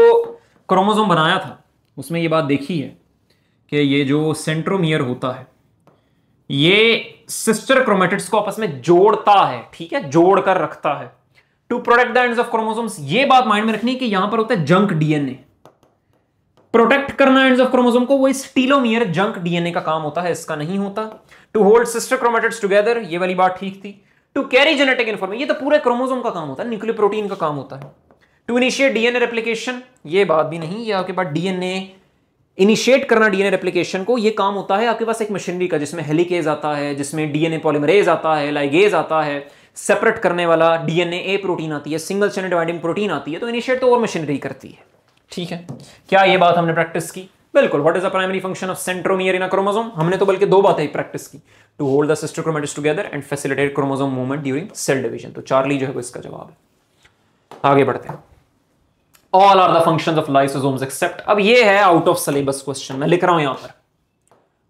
S1: क्रोमोसोम बनाया था उसमें ये बात देखी है कि ये जो सेंट्रोमियर होता है ये सिस्टर क्रोमेटिड्स को आपस में जोड़ता है, ठीक है, जोड़ कर रखता है। To protect the ends of chromosomes, ये बात माइंड में रखनी है कि यहां पर होता है जंक डीएनए, प्रोटेक्ट करना एंड्स ऑफ क्रोमोसोम को, वो इस टीलोमियर जंक डीएनए का काम होता है, इसका नहीं होता। To hold sister chromatids together, ये वाली बात ठीक थी। टू कैरी जेनेटिक इन्फॉर्मेशन, ये तो पूरे क्रोमोसोम का काम होता है, न्यूक्लियर प्रोटीन का काम होता है। टू इनिशिएट डीएनए रेप्लिकेशन, ये बात भी नहीं, ये आपके पास डीएनए इनिशिएट करना, डीएनए रेप्लिकेशन को, ये काम होता है आपके पास एक मशीनरी का, जिसमें हेलिकेज आता है, जिसमें डीएनए पॉलीमरेज आता है, लाइगेज आता है, सेपरेट करने वाला डीएनए ए प्रोटीन आती है, सिंगल चेन डिवाइडिंग प्रोटीन आती है, तो इनिशिएट तो और मशीनरी करती है। ठीक है, क्या ये बात हमने प्रैक्टिस की, बिल्कुल। What is the primary function of centromere in a chromosome, हमने तो बल्कि दो बातें प्रैक्टिस की, to hold the sister chromatids together and facilitate chromosome movement during cell division, तो चार्ली जो है वो इसका जवाब है। आगे बढ़ते हैं। All are the functions of lysosomes except, अब ये है आउट ऑफ सिलेबस क्वेश्चन, मैं लिख रहा हूं यहां पर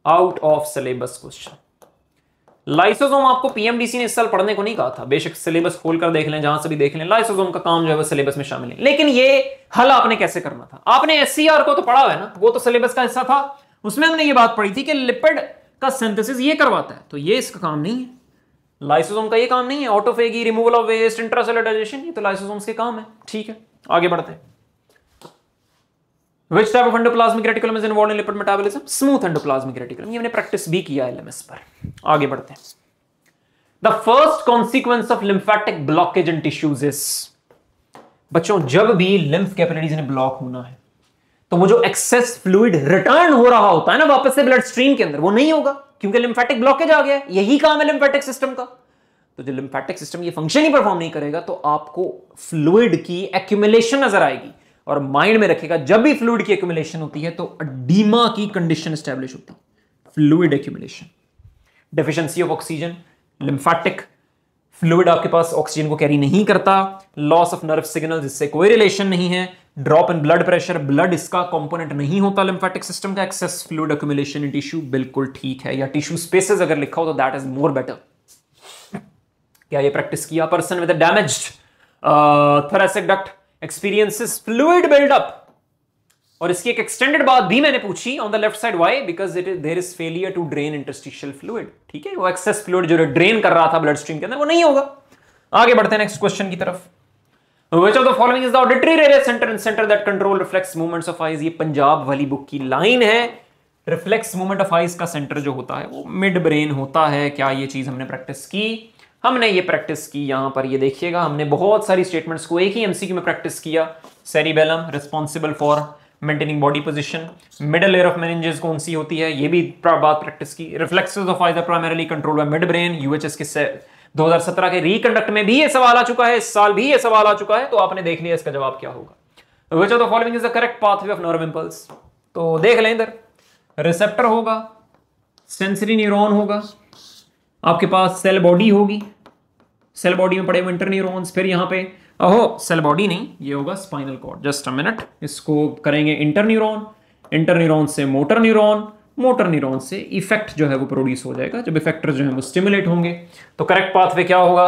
S1: out of syllabus question. Lysosome आपको पीएमडीसी ने इस साल पढ़ने को नहीं कहा था, बेशक सिलेबस खोलकर देख लें, जहां से भी देख लें, लाइसोसोम का काम जो है वो सिलेबस में शामिल है। लेकिन ये हल आपने कैसे करना था, आपने एससीआर को तो पढ़ा है ना, वो तो सिलेबस का हिस्सा था, उसमें हमने ये बात पढ़ी थी कि लिपिड का सिंथेसिस ये करवाता है, तो ये इसका काम नहीं है, लाइसोसोम का ये काम नहीं है। Autophagy, removal of waste, intracellular digestion, ये तो लाइसोसोम्स के काम है। ठीक है, आगे बढ़ते हैं। Which type of endoplasmic reticulum is involved in lipid metabolism? Smooth endoplasmic reticulum, ये हमने प्रैक्टिस भी किया एलएमएस पर। आगे बढ़ते हैं। The first consequence of lymphatic blockage in tissues is, बच्चों जब भी lymph capillaries ने ब्लॉक होना है तो वो जो एक्सेस फ्लूइड रिटर्न हो रहा होता है ना वापस से ब्लड स्ट्रीम के अंदर, वो नहीं होगा क्योंकि लिम्फेटिक ब्लॉकेज आ गया है, यही काम है लिम्फेटिक सिस्टम का। तो जो लिम्फेटिक सिस्टम ये फंक्शन ही परफॉर्म नहीं करेगा तो आपको फ्लूइड की एक्यूमुलेशन नजर आएगी, और माइंड में रखेगा जब भी फ्लूइड की एक्यूमुलेशन होती है तो अडीमा की कंडीशन एस्टैब्लिश होती है, fluid accumulation. Deficiency of oxygen, lymphatic fluid आपके पास ऑक्सीजन को कैरी नहीं करता, लॉस ऑफ नर्व सिग्नल, इससे कोई रिलेशन नहीं है। Drop in blood pressure, blood इसका कंपोनेंट नहीं होता लिम्फेटिक सिस्टम का। Access fluid accumulation in tissue, बिल्कुल ठीक है। या टिश्यू स्पेसेस अगर लिखा हो तो दैट इज मोर बेटर। क्या ये प्रैक्टिस किया? Person with damaged thoracic duct experiences fluid buildup, और इसकी एक एक्सटेंडेड बात भी मैंने पूछी on the left side, why? Because there is failure to drain interstitial fluid. ठीक है, वो एक्सेस फ्लूइड जो ड्रेन कर रहा था ब्लड स्ट्रीम के अंदर वो नहीं होगा। आगे बढ़ते हैं नेक्स्ट क्वेश्चन की तरफ। Which of the following is the auditory radius center and center that control reflex movements of eyes? ये पंजाब वाली बुक की लाइन है। रिफ्लेक्स मूवमेंट ऑफ आइज का सेंटर जो होता है वो मिड ब्रेन होता है। क्या ये चीज हमने प्रैक्टिस की? हमने ये प्रैक्टिस की। यहां पर ये देखिएगा, हमने बहुत सारी स्टेटमेंट्स को एक ही एमसीक्यू में प्रैक्टिस किया। Cerebellum responsible for maintaining body position, middle layer of meninges कौन सी होती है ये भी बात प्रैक्टिस की। Reflexes of eyes are primarily controlled by mid brain. UHS के 2017 के रिकंडक्ट में भी ये सवाल आ चुका है, इस साल भी ये सवाल आ चुका है, तो आपने देख लिया इसका जवाब क्या होगा। Which of the following is the correct pathway of nerve impulse? तो देख लें, इधर रिसेप्टर होगा, सेंसरी न्यूरॉन होगा, आपके पास सेल बॉडी होगी, सेल बॉडी में पड़े हुए इंटर न्यूरॉन्स, फिर यहां पे सेल बॉडी नहीं, ये होगा spinal cord. Just a minute, इसको करेंगे इंटर न्यूरॉन से मोटर न्यूरॉन से इफेक्ट जो है वो प्रोड्यूस हो जाएगा। जब इफेक्टर जो है वो स्टिमुलेट होंगे तो करेक्ट पाथवे क्या होगा?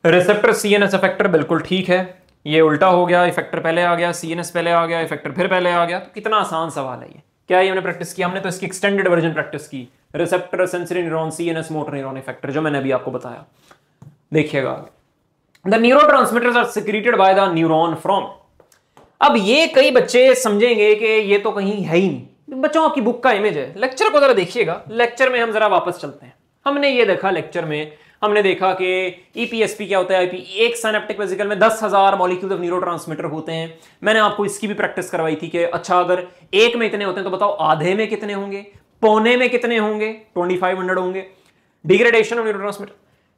S1: रिसेप्टर सीएनएस इफेक्टर, बिल्कुल ठीक है। ये उल्टा हो गया, इफेक्टर पहले आ गया, सीएनएस पहले आ गया, इफेक्टर फिर पहले आ गया। तो कितना आसान सवाल है ये। क्या ये हमने प्रैक्टिस किया? हमने तो इसकी एक्सटेंडेड वर्जन प्रैक्टिस की। Receptor, sensory neuron, CNS, motor neuron, effector, जो मैंने अभी आपको बताया। देखिएगा आगे, the neurotransmitters are secreted by the neuron from. अब ये कई बच्चे समझेंगे कि ये तो कहीं है ही नहीं। बच्चों, आपकी बुक का इमेज है, लेक्चर को जरा देखिएगा। लेक्चर में हम जरा वापस चलते हैं। हमने ये देखा लेक्चर में, हमने देखा कि ईपीएसपी क्या होता है। आईपी, एक सिनेप्टिक वेसिकल में 10,000 मॉलिक्यूल्स ऑफ न्यूरोट्रांसमीटर होते हैं। मैंने आपको इसकी भी प्रैक्टिस करवाई थी कि अच्छा अगर एक में इतने होते हैं तो बताओ आधे में कितने होंगे, पौने में कितने होंगे, 2500 होंगे। डिग्रेडेशन ऑफ न्यूरोट्रांसमीटर,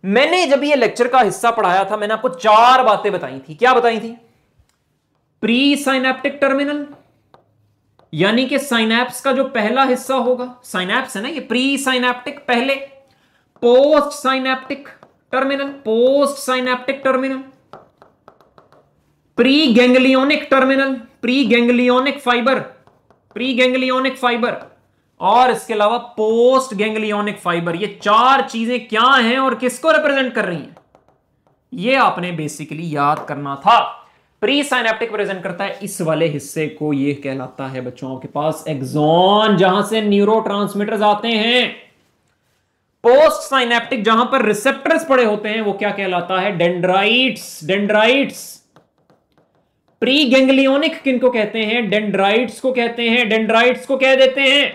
S1: मैंने जब ये लेक्चर का हिस्सा पढ़ाया था मैंने आपको 4 बातें बताई थी। क्या बताई थी? प्री साइनेप्टिक टर्मिनल, यानी कि साइनैप्स का जो पहला हिस्सा होगा, साइनैप्स है ना ये, प्री साइनेप्टिक पहले, post synaptic terminal, pre ganglionic terminal, pre ganglionic fibre, और इसके अलावा पोस्ट गैंग्लियोनिक फाइबर। ये 4 चीजें क्या हैं और किसको रिप्रेजेंट कर रही हैं, ये आपने बेसिकली याद करना था। प्री साइनेप्टिक प्रेजेंट करता है इस वाले हिस्से को, ये कहलाता है बच्चों आपके पास एक्सॉन, जहां से न्यूरोट्रांसमीटर्स आते हैं। पोस्ट साइनेप्टिक, जहां पर रिसेप्टर्स पड़े होते हैं, वो क्या कहलाता है? डेंड्राइट्स। प्री गैंग्लियोनिक किनको कहते हैं? डेंड्राइट्स को कहते हैं, डेंड्राइट्स को कह देते हैं।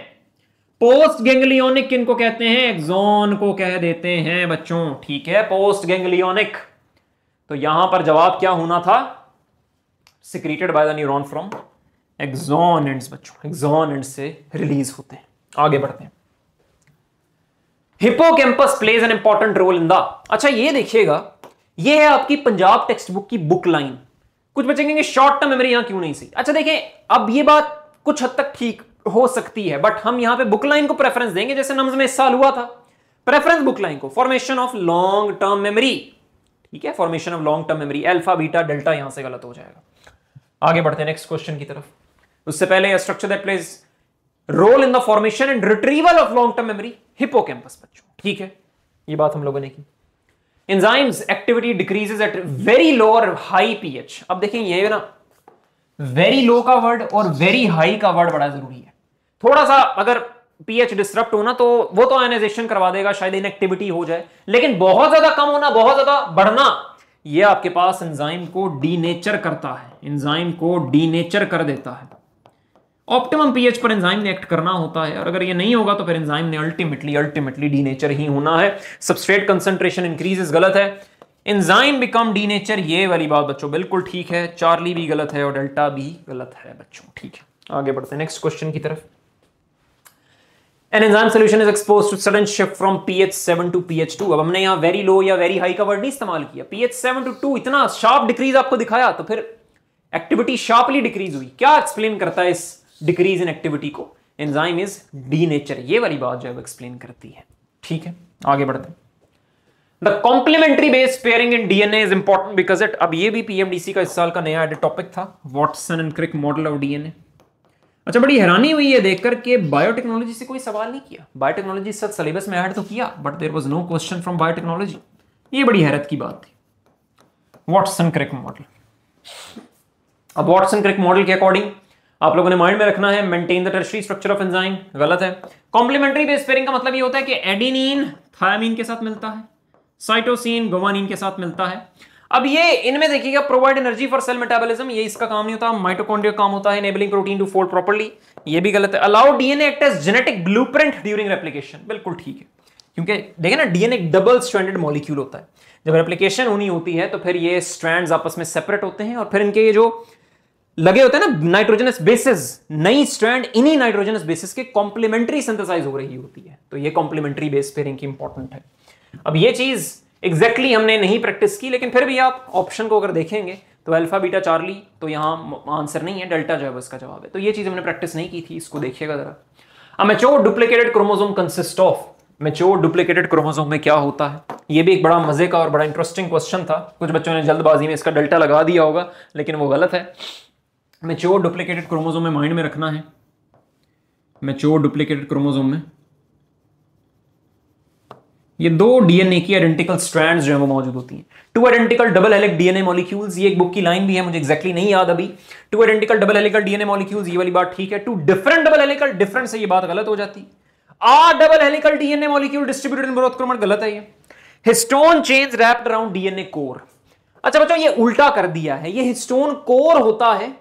S1: पोस्ट गैंग्लियोनिक किनको कहते हैं? एक्सॉन को कह देते हैं बच्चों। ठीक है, पोस्ट गैंग्लियोनिक। तो यहां पर जवाब क्या होना था? Secreted by the neuron from axon ends बच्चों, एक्सॉन एंड से रिलीज होते हैं। आगे बढ़ते हैं। Hippocampus plays an important role in the, अच्छा ये देखिएगा, ये है आपकी पंजाब टेक्स्ट बुक की बुक लाइन। कुछ बच्चे कहेंगे शॉर्ट टर्म मेमोरी यहां क्यों नहीं सही। अच्छा देखें, अब ये बात कुछ हद तक ठीक हो सकती है, बट हम यहां पे बुक लाइन को प्रेफरेंस देंगे, जैसे नम्स में इस साल हुआ था। प्रेफरेंस बुक लाइन को, formation of long term memory. ठीक है, formation of long term memory, alpha beta delta, यहां से गलत हो जाएगा। आगे बढ़ते हैं नेक्स्ट क्वेश्चन की तरफ। उससे पहले structure that plays role in the formation and retrieval of long term memory, hippocampus बच्चों। ठीक है, ये बात हम लोगों ने की। Enzymes activity decreases at very low और हाई पीएच। अब देखें ये ना, वेरी लो का वर्ड और वेरी हाई का वर्ड बड़ा जरूरी है। थोड़ा सा अगर पीएच डिस्टर्ब होना तो वो तो आयनाइजेशन करवा देगा, शायद इनएक्टिविटी हो जाए, लेकिन बहुत ज्यादा कम होना, बहुत ज्यादा बढ़ना, ये आपके पास एंजाइम को डीनेचर करता है, एंजाइम को डीनेचर कर देता है। ऑप्टिमम पीएच पर एंजाइम ने एक्ट करना होता है, और अगर ये नहीं होगा तो फिर एंजाइम ने अल्टीमेटली डीनेचर ही होना है। सबस्ट्रेट कंसंट्रेशन इंक्रीजेस, गलत है। एंजाइम बिकम डीनेचर, ये वाली बात बच्चों बिल्कुल ठीक है। चार्ली भी गलत है और डेल्टा भी गलत है बच्चों। ठीक है, आगे बढ़ते हैं नेक्स्ट क्वेश्चन की तरफ। An enzyme solution is exposed to sudden shift from pH 7 to pH 2। अब हमने यहाँ वेरी लो या वेरी हाई का वर्ड नहीं इस्तेमाल किया। pH 7 to 2 इतना शार्प डिक्रीज आपको दिखाया, तो फिर एक्टिविटी शार्पली डिक्रीज हुई। क्या एक्सप्लेन करता है इस डिक्रीज इन एक्टिविटी को? एंजाइम इज डीनेचर, ये वाली बात जो है वो एक्सप्लेन करती है। ठीक है, आगे बढ़ते हैं। The complementary base pairing in DNA is important because it, अब ये भी पीएमडीसी का इस साल का नया एडेड टॉपिक था, Watson and Crick model of DNA. अच्छा, बड़ी हैरानी हुई है देखकर के बायोटेक्नोलॉजी से कोई सवाल नहीं किया। बायोटेक्नोलॉजी सच सिलेबस में ऐड तो किया but there was no question from biotechnology. ये बड़ी हैरत की बात थी। वाटसन क्रिक मॉडल, अब वाटसन क्रिक मॉडल के अकॉर्डिंग आप लोगों ने माइंड में रखना है maintain the tertiary structure of enzyme, गलत है। कॉम्प्लीमेंट्री बेस पेयरिंग का मतलब ये होता है कि एडेनिन थायमीन के साथ मिलता है, साइटोसिन गुवानिन के साथ मिलता है। अब ये इनमें देखिएगा provide energy for cell metabolism, ये इसका काम नहीं होता, माइटोकॉन्ड्रिया काम होता है, enabling protein to fold properly, ये भी गलत है। Allow DNA act as genetic blueprint during replication, बिल्कुल ठीक है, क्योंकि देखिए ना डीएनए एक डबल स्ट्रैंडेड मॉलिक्यूल होता है, जब रेप्लिकेशन होनी होती है तो फिर ये स्ट्रैंड्स आपस में सेपरेट होते हैं और फिर इनके ये जो लगे होते हैं ना नाइट्रोजनस बेसिस, नई स्ट्रैंड इन्हीं नाइट्रोजनस बेसिस के कॉम्प्लीमेंट्री सिंथेसाइज हो रही होती है, तो ये कॉम्प्लीमेंट्री बेस पेयरिंग की इंपॉर्टेंट है। अब ये चीज एग्जैक्टली हमने नहीं प्रैक्टिस की, लेकिन फिर भी आप ऑप्शन को अगर देखेंगे तो अल्फा बीटा चार्ली तो यहाँ आंसर नहीं है, डेल्टा जो है उसका जवाब है, तो ये चीज हमने प्रैक्टिस नहीं की थी, इसको देखिएगा जरा। A mature duplicated chromosome consist of, mature duplicated chromosome में क्या होता है, ये भी एक बड़ा मजे का और बड़ा इंटरेस्टिंग क्वेश्चन था। कुछ बच्चों ने जल्दबाजी में इसका डेल्टा लगा दिया होगा, लेकिन वो गलत है। मैच्योर डुप्लीकेटेड क्रोमोसोम में माइंड में रखना है, मैच्योर डुप्लीकेटेड क्रोमोसोम में ये दो डीएनए की आइडेंटिकल स्ट्रैंड्स जो है वो मौजूद होती हैं। To identical double हेलिक DNA molecules, ये एक बुक की लाइन भी है, मुझे एग्जैक्टली नहीं याद अभी। Two identical double helical DNA molecules, ये वाली बात ठीक है। Two different double helical, different से ये बात गलत हो जाती है। A double helical DNA molecule distributed in both chromatid, गलत है ये। Histone chains wrapped around DNA core, अच्छा बच्चों ये उल्टा कर दिया है, ये हिस्टोन कोर होता है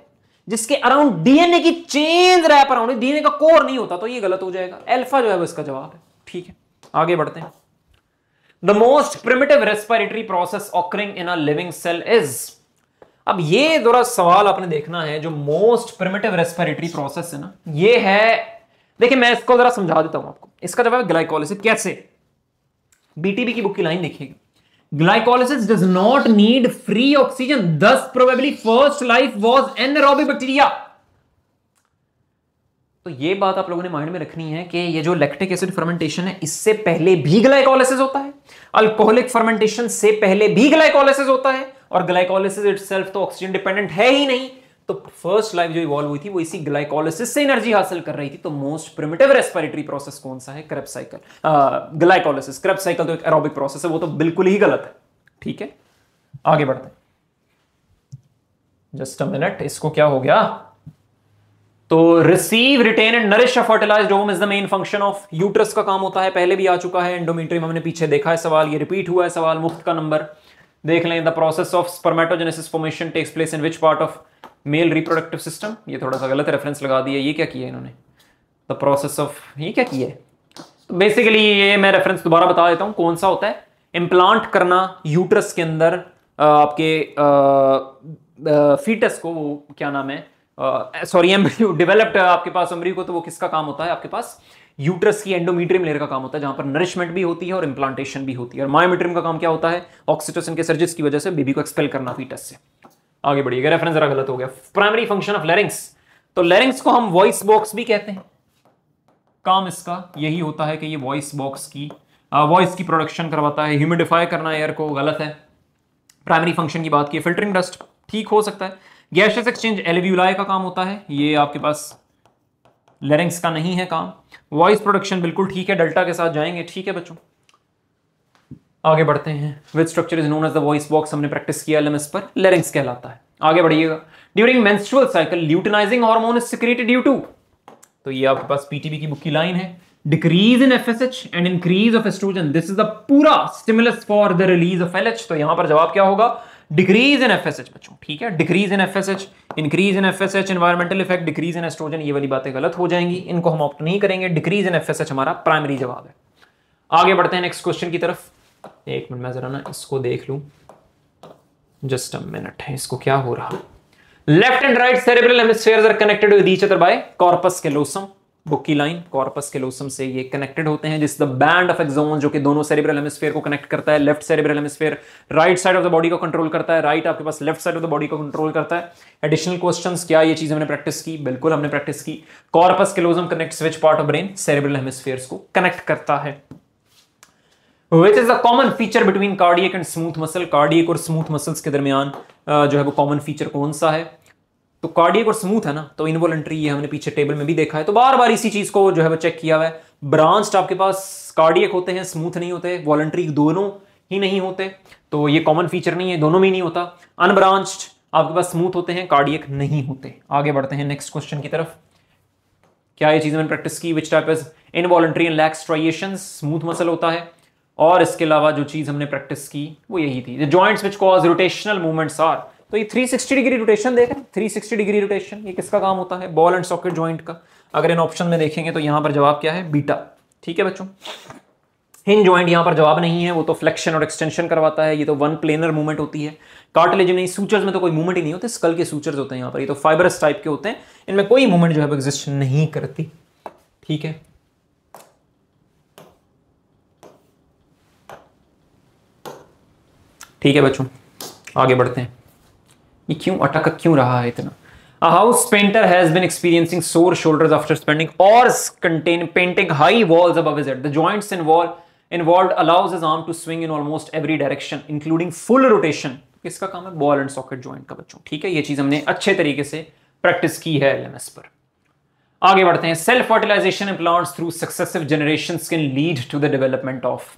S1: जिसके अराउंड डीएनए की चेन्स रैप अराउंड, डीएनए का कोर नहीं होता, तो ये गलत हो जाएगा। अल्फा जो है वो इसका जवाब है, ठीक है। आगे बढ़ते हैं। The most primitive respiratory process occurring in a living cell is, अब ये थोड़ा सवाल आपने देखना है, जो मोस्ट प्रिमिटिव रेस्पिरेटरी प्रोसेस है ना, ये है, देखिए मैं इसको जरा समझा देता हूं आपको। इसका जवाब है ग्लाइकोलिसिस। कैसे? बीटीबी की बुक की लाइन देखिएगा, glycolysis does not need free oxygen, thus probably first life was anaerobic bacteria. तो ये बात आप लोगों ने माइंड में रखनी है कि ये जो लैक्टिक एसिड फर्मेंटेशन है, इससे पहले भी ग्लाइकोलिसिस होता है, अल्कोहलिक फर्मेंटेशन से पहले भी ग्लाइकोलिसिस होता है, और ग्लाइकोलिसिस इटसेल्फ तो ऑक्सीजन डिपेंडेंट है ही नहीं, तो फर्स्ट लाइफ जो इवॉल्व हुई थी वो इसी ग्लाइकोलिसिस से एनर्जी हासिल कर रही थी। तो मोस्ट प्रिमिटिव रेस्पिरेटरी प्रोसेस कौन सा है? Krebs cycle, glycolysis. Krebs cycle तो एक एरोबिक प्रोसेस है, वो तो बिल्कुल ही गलत है, ठीक है। आगे बढ़ते हैं, जस्ट अ मिनट, इसको क्या हो गया, तो receive retain and nourish a fertilised ovum is the main function of uterus का काम होता है, पहले भी आ चुका है। एंडोमेट्रियम हमने पीछे देखा है सवाल, ये रिपीट हुआ है सवाल, मुफ्त का नंबर देख लें। The process of spermatogenesis formation takes place in which part of male reproductive system, ये थोड़ा सा गलत रेफरेंस लगा दिया, ये क्या किया इन्होंने, द प्रोसेस ऑफ, ये क्या किया है, तो बेसिकली ये मैं रेफरेंस दोबारा बता देता हूं कौन सा होता है। इम्प्लांट करना यूट्रस के अंदर आपके फीटस को, वो क्या नाम है, सॉरी एम्ब्रियो, डेवलप्ड आपके पास एम्ब्रियो को, तो वो किसका काम होता है आपके पास, यूट्रस की एंडोमेट्रियम लेयर का काम होता है, जहां पर नरिशमेंट भी होती है और इम्प्लांटेशन भी होती है। और मायोमेट्रियम का काम क्या होता है, ऑक्सीटोसिन के सर्जिस की वजह से बेबी को एक्सपेल करना फीटस से। आगे बढ़िएगा, रेफरेंस जरा गलत हो गया। प्राइमरी फंक्शन ऑफ लैरिंक्स, तो लैरिंक्स को हम वॉइस बॉक्स भी कहते हैं, काम इसका यही होता है कि ये वॉइस बॉक्स की वॉइस की प्रोडक्शन करवाता है, ह्यूमिडिफाई करना एयर को, गलत है। प्राइमरी फंक्शन की बात की, फिल्टरिंग डस्ट, ठीक हो सकता है। गैसियस एक्सचेंज एल्वियोलाई का काम होता है, ये आपके पास लैरिंक्स का नहीं है काम। वॉइस प्रोडक्शन बिल्कुल ठीक है, डेल्टा के साथ जाएंगे, ठीक है बच्चों। आगे बढ़ते हैं, which structure is known as the voice box, हमने प्रैक्टिस किया एलएमएस पर, लैरिंक्स कहलाता है। आगे बढ़िएगा, during menstrual cycle luteinising hormone is secreted due to, तो ये आपके पास पीटीबी की बुक की लाइन है, decrease in FSH and increase of oestrogen, this is the पूरा stimulus for the release of LH, तो यहां पर जवाब क्या होगा, डिक्रीज इन एफएसएच बच्चों, ठीक है। Decrease in FSH, increase in FSH, environmental effect, decrease in oestrogen, ये वाली बातें गलत हो जाएंगी, इनको हम ऑप्ट नहीं करेंगे। डिक्रीज इन एफएसएच हमारा प्राइमरी जवाब है। आगे बढ़ते हैं नेक्स्ट क्वेश्चन की तरफ। एक मिनट मैं जरा ना इसको देख लूं, जस्ट अ मिनट है, इसको क्या हो रहा। Left and right cerebral hemispheres are connected with each other by corpus callosum, book की लाइन, कॉर्पस कैलोसम से ये कनेक्टेड होते हैं, जिस द बैंड ऑफ एक्सोन जो कि दोनों सेरेब्रल हेमिस्फीयर को कनेक्ट करता है। Left cerebral hemisphere right side of the body को कंट्रोल करता है, राइट आपके पास left side of the body को कंट्रोल करता है। एडिशनल क्वेश्चंस, क्या ये चीज हमने प्रैक्टिस की? बिल्कुल हमने प्रैक्टिस की। Corpus callosum connects which part of brain? Cerebral hemispheres को कनेक्ट करता है। Which is the common feature between cardiac and smooth muscle? Cardiac और स्मूथ मसल्स के दरमियान जो है वो कॉमन फीचर कौन सा है? तो कार्डियक और स्मूथ है ना, तो इनवॉलंटरी, ये हमने पीछे टेबल में भी देखा है, तो बार बार इसी चीज को जो है वो चेक किया हुआ है। ब्रांच्ड आपके पास कार्डियक होते हैं, स्मूथ नहीं होते, वॉलंटरी दोनों ही नहीं होते, तो ये कॉमन फीचर नहीं है, दोनों में नहीं होता। अनब्रांच्ड आपके पास स्मूथ होते हैं, कार्डियक नहीं होते। आगे बढ़ते हैं नेक्स्ट क्वेश्चन की तरफ। क्या ये चीज मैंने प्रैक्टिस की? Which type is involuntary and lakhs striations? Smooth muscle होता है। और इसके अलावा जो चीज हमने प्रैक्टिस की वो यही थी, the joints which cause rotational movements are. तो ये 360 डिग्री रोटेशन देख रहे हैं, 360 डिग्री रोटेशन, ये किसका काम होता है? बॉल एंड सॉकेट जॉइंट का। अगर इन ऑप्शन में देखेंगे तो यहां पर जवाब क्या है? बीटा। ठीक है बच्चों, हिंज जॉइंट यहां पर जवाब नहीं है, वो तो फ्लेक्शन और एक्सटेंशन करवाता है, ये तो वन प्लेनर मूवमेंट होती है। कार्टिलेज नहीं, सूचर्स में तो कोई मूवमेंट ही नहीं होते, स्कल के सूचर्स होते हैं यहाँ पर, ये तो फाइबरस टाइप के होते हैं, इनमें कोई मूवमेंट जो है एग्जिस्ट नहीं करती। ठीक है, ठीक है बच्चों, आगे बढ़ते हैं। ये क्यों अटक क्यों रहा है इतना? A house painter has been experiencing sore shoulders after spending hours painting high walls above his head. The joints involved allows his arm to swing in almost every direction, including full rotation. किसका काम है? Ball and socket joint का बच्चों। ठीक है, ये चीज हमने अच्छे तरीके से प्रैक्टिस की है एलएमएस पर। आगे बढ़ते हैं। Self fertilisation in plants through successive generations can lead to the development of.